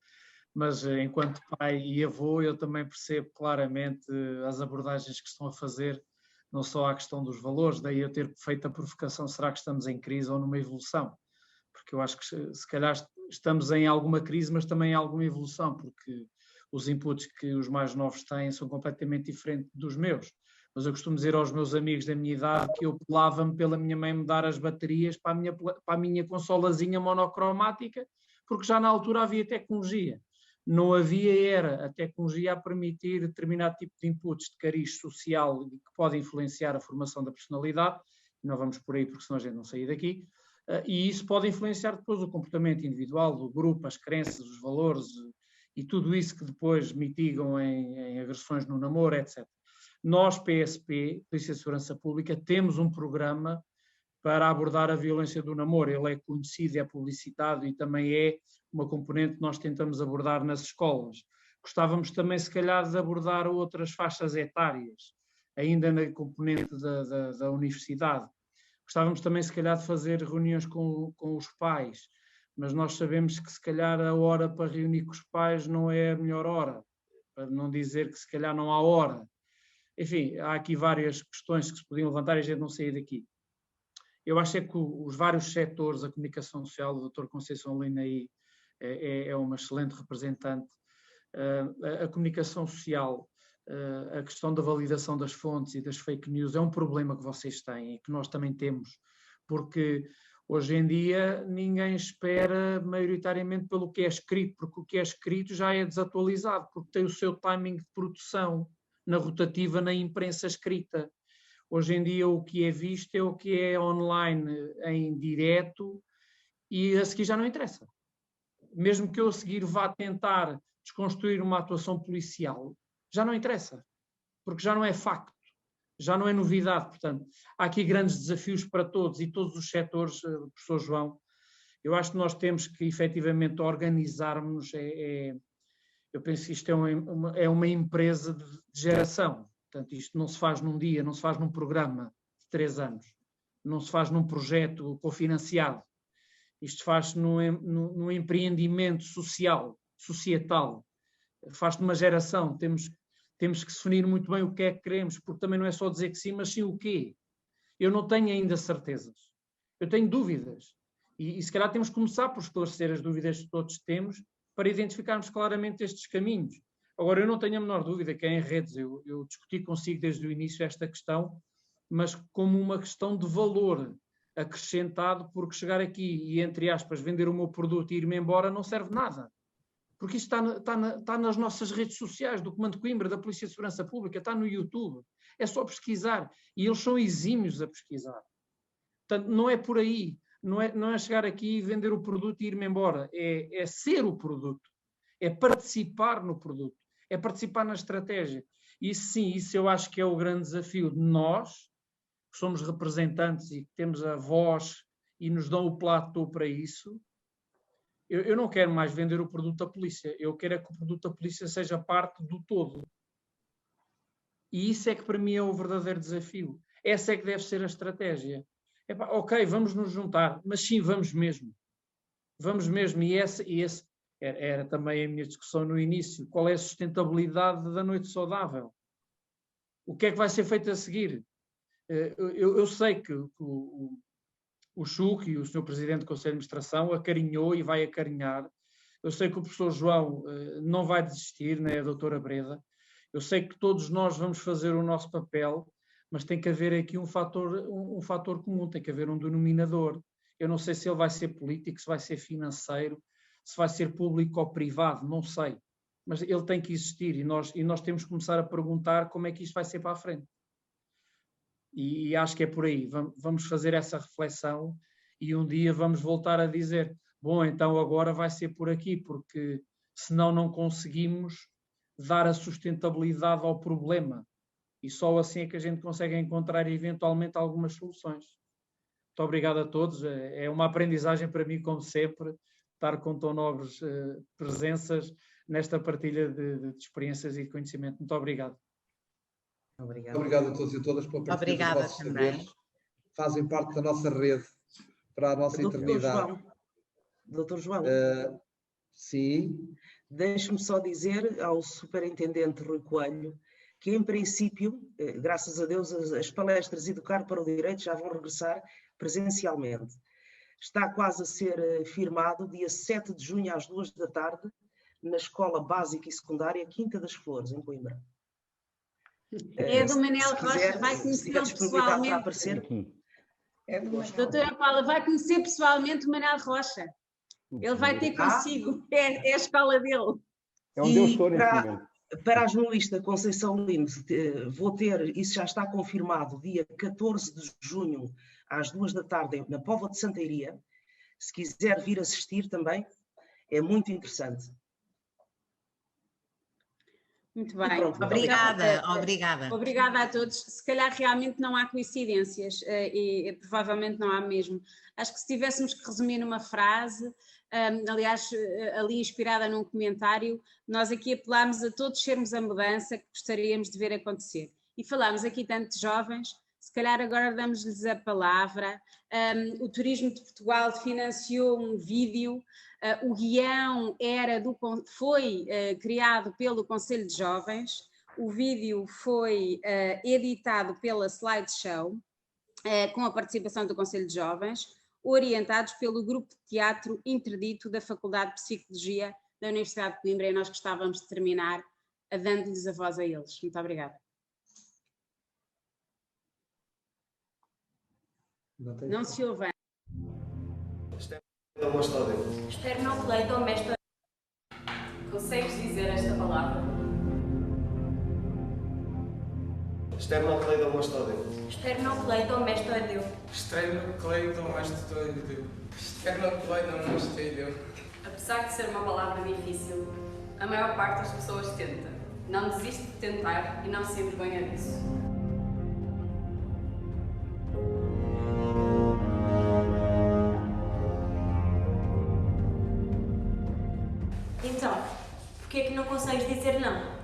mas enquanto pai e avô eu também percebo claramente as abordagens que estão a fazer, não só à questão dos valores, daí eu ter feito a provocação, será que estamos em crise ou numa evolução? Porque eu acho que se calhar estamos em alguma crise, mas também em alguma evolução, porque os inputs que os mais novos têm são completamente diferentes dos meus. Mas eu costumo dizer aos meus amigos da minha idade que eu pelava-me pela minha mãe me dar as baterias para a minha consolazinha monocromática, porque já na altura havia tecnologia. Não havia a tecnologia a permitir determinado tipo de inputs de cariz social que pode influenciar a formação da personalidade, não vamos por aí porque senão a gente não sair daqui, e isso pode influenciar depois o comportamento individual, do grupo, as crenças, os valores, e tudo isso que depois mitigam em agressões no namoro, etc. Nós, PSP, Polícia de Segurança Pública, temos um programa para abordar a violência do namoro. Ele é conhecido, é publicitado e também é uma componente que nós tentamos abordar nas escolas. Gostávamos também, se calhar, de abordar outras faixas etárias, ainda na componente da universidade. Gostávamos também, se calhar, de fazer reuniões com os pais, mas nós sabemos que, se calhar, a hora para reunir com os pais não é a melhor hora, para não dizer que, se calhar, não há hora. Enfim, há aqui várias questões que se podiam levantar e a gente não sair daqui. Eu acho que os vários setores, a comunicação social, o Dr. Conceição Lino aí é uma excelente representante, a comunicação social, a questão da validação das fontes e das fake news é um problema que vocês têm e que nós também temos, porque hoje em dia ninguém espera maioritariamente pelo que é escrito, porque o que é escrito já é desatualizado, porque tem o seu timing de produção na rotativa, na imprensa escrita. Hoje em dia o que é visto é o que é online em direto e a seguir já não interessa. Mesmo que eu a seguir vá tentar desconstruir uma atuação policial, já não interessa, porque já não é facto, já não é novidade. Portanto, há aqui grandes desafios para todos e todos os setores, professor João. Eu acho que nós temos que efetivamente organizarmos, eu penso que isto é uma empresa de geração. Portanto, isto não se faz num dia, não se faz num programa de 3 anos, não se faz num projeto cofinanciado. Isto faz-se num empreendimento social, societal. Faz-se numa geração. Temos que definir muito bem o que é que queremos, porque também não é só dizer que sim, mas sim o quê. Eu não tenho ainda certezas. Eu tenho dúvidas. E se calhar temos que começar por esclarecer as dúvidas que todos temos para identificarmos claramente estes caminhos. Agora, eu não tenho a menor dúvida que é em redes. Eu discuti consigo desde o início esta questão, mas como uma questão de valor acrescentado, porque chegar aqui e, entre aspas, vender o meu produto e ir-me embora não serve nada. Porque isto está nas nossas redes sociais, do Comando de Coimbra, da Polícia de Segurança Pública, está no YouTube. É só pesquisar. E eles são exímios a pesquisar. Portanto, não é por aí. Não é chegar aqui e vender o produto e ir-me embora. É ser o produto. É participar no produto. É participar na estratégia. E sim, isso eu acho que é o grande desafio de nós, que somos representantes e que temos a voz e nos dão o platô para isso. Eu não quero mais vender o produto da polícia. Eu quero é que o produto da polícia seja parte do todo. E isso é que para mim é o verdadeiro desafio. Essa é que deve ser a estratégia. Ok, vamos nos juntar, mas sim, vamos mesmo. Vamos mesmo. E esse era também a minha discussão no início. Qual é a sustentabilidade da noite saudável? O que é que vai ser feito a seguir? Eu sei que o Chuc e o Sr. Presidente do Conselho de Administração acarinhou e vai acarinhar. Eu sei que o professor João não vai desistir, nem a doutora Breda. Eu sei que todos nós vamos fazer o nosso papel, mas tem que haver aqui um fator comum, tem que haver um denominador. Eu não sei se ele vai ser político, se vai ser financeiro, se vai ser público ou privado, não sei. Mas ele tem que existir e nós temos que começar a perguntar como é que isto vai ser para a frente. E acho que é por aí. Vamos fazer essa reflexão e um dia vamos voltar a dizer, bom, então agora vai ser por aqui, porque senão não conseguimos dar a sustentabilidade ao problema. E só assim é que a gente consegue encontrar eventualmente algumas soluções. Muito obrigado a todos. É uma aprendizagem para mim, como sempre, estar com tão nobres presenças nesta partilha de experiências e de conhecimento. Muito obrigado. Obrigado a todos e a todas pela partilha dos vossos saberes. Fazem parte da nossa rede para a nossa eternidade. Doutor João, sim. Deixe-me só dizer ao Superintendente Rui Coelho que, em princípio, graças a Deus, as palestras Educar para o Direito já vão regressar presencialmente. Está quase a ser firmado dia 7 de junho às 2 da tarde na Escola Básica e Secundária Quinta das Flores, em Coimbra. É do Manel Rocha, vai conhecê-lo pessoalmente. Doutora Paula, vai conhecer pessoalmente o Manel Rocha. Ele vai ter consigo, é a escola dele. É onde eu estou neste momento. Para a jornalista Conceição Lino, vou ter, isso já está confirmado, dia 14 de junho, às 2 da tarde, na Póvoa de Santa Iria. Se quiser vir assistir também, é muito interessante. Muito bem. pronto, Obrigada, obrigada. Obrigada a todos. Se calhar realmente não há coincidências e provavelmente não há mesmo. Acho que se tivéssemos que resumir numa frase, aliás, ali inspirada num comentário, nós aqui apelámos a todos sermos a mudança que gostaríamos de ver acontecer. E falámos aqui tanto de jovens, se calhar agora damos-lhes a palavra. O Turismo de Portugal financiou um vídeo, o guião foi criado pelo Conselho de Jovens, o vídeo foi editado pela Slideshow, com a participação do Conselho de Jovens, orientados pelo Grupo de Teatro Interdito da Faculdade de Psicologia da Universidade de Coimbra, e nós gostávamos de terminar dando-lhes a voz a eles. Muito obrigada. Não se ouve. Esternocleidomesto. Consegues dizer esta palavra? Esternocleidomastoideu. Esternocleidomestoideu. Esternocleidomastoideu. Esternocleidomastoideu. Apesar de ser uma palavra difícil, a maior parte das pessoas tenta. Não desiste de tentar e não se envergonha disso. Então, porquê é que não consegues dizer não?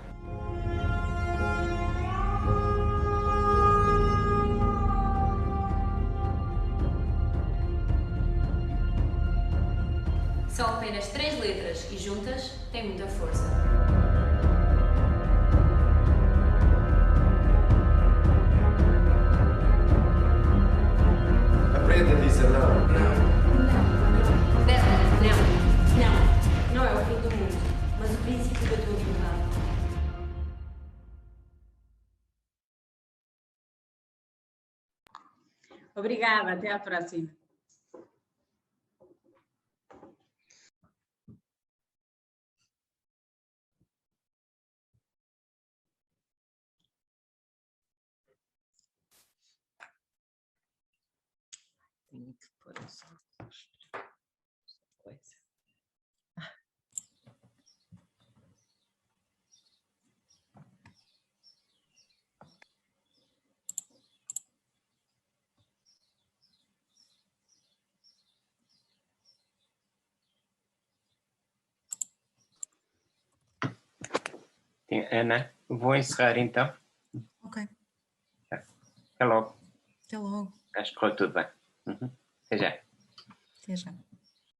São apenas 3 letras e juntas têm muita força. Aprenda a dizer não. Não é o fim do mundo, mas o princípio da tua liberdade. Obrigada, até à próxima. Tenho que pôr os óculos. Coisa. Ana, vou encerrar então. Ok. Até logo. Até logo. Acho que correu tudo bem. Até já. Até já.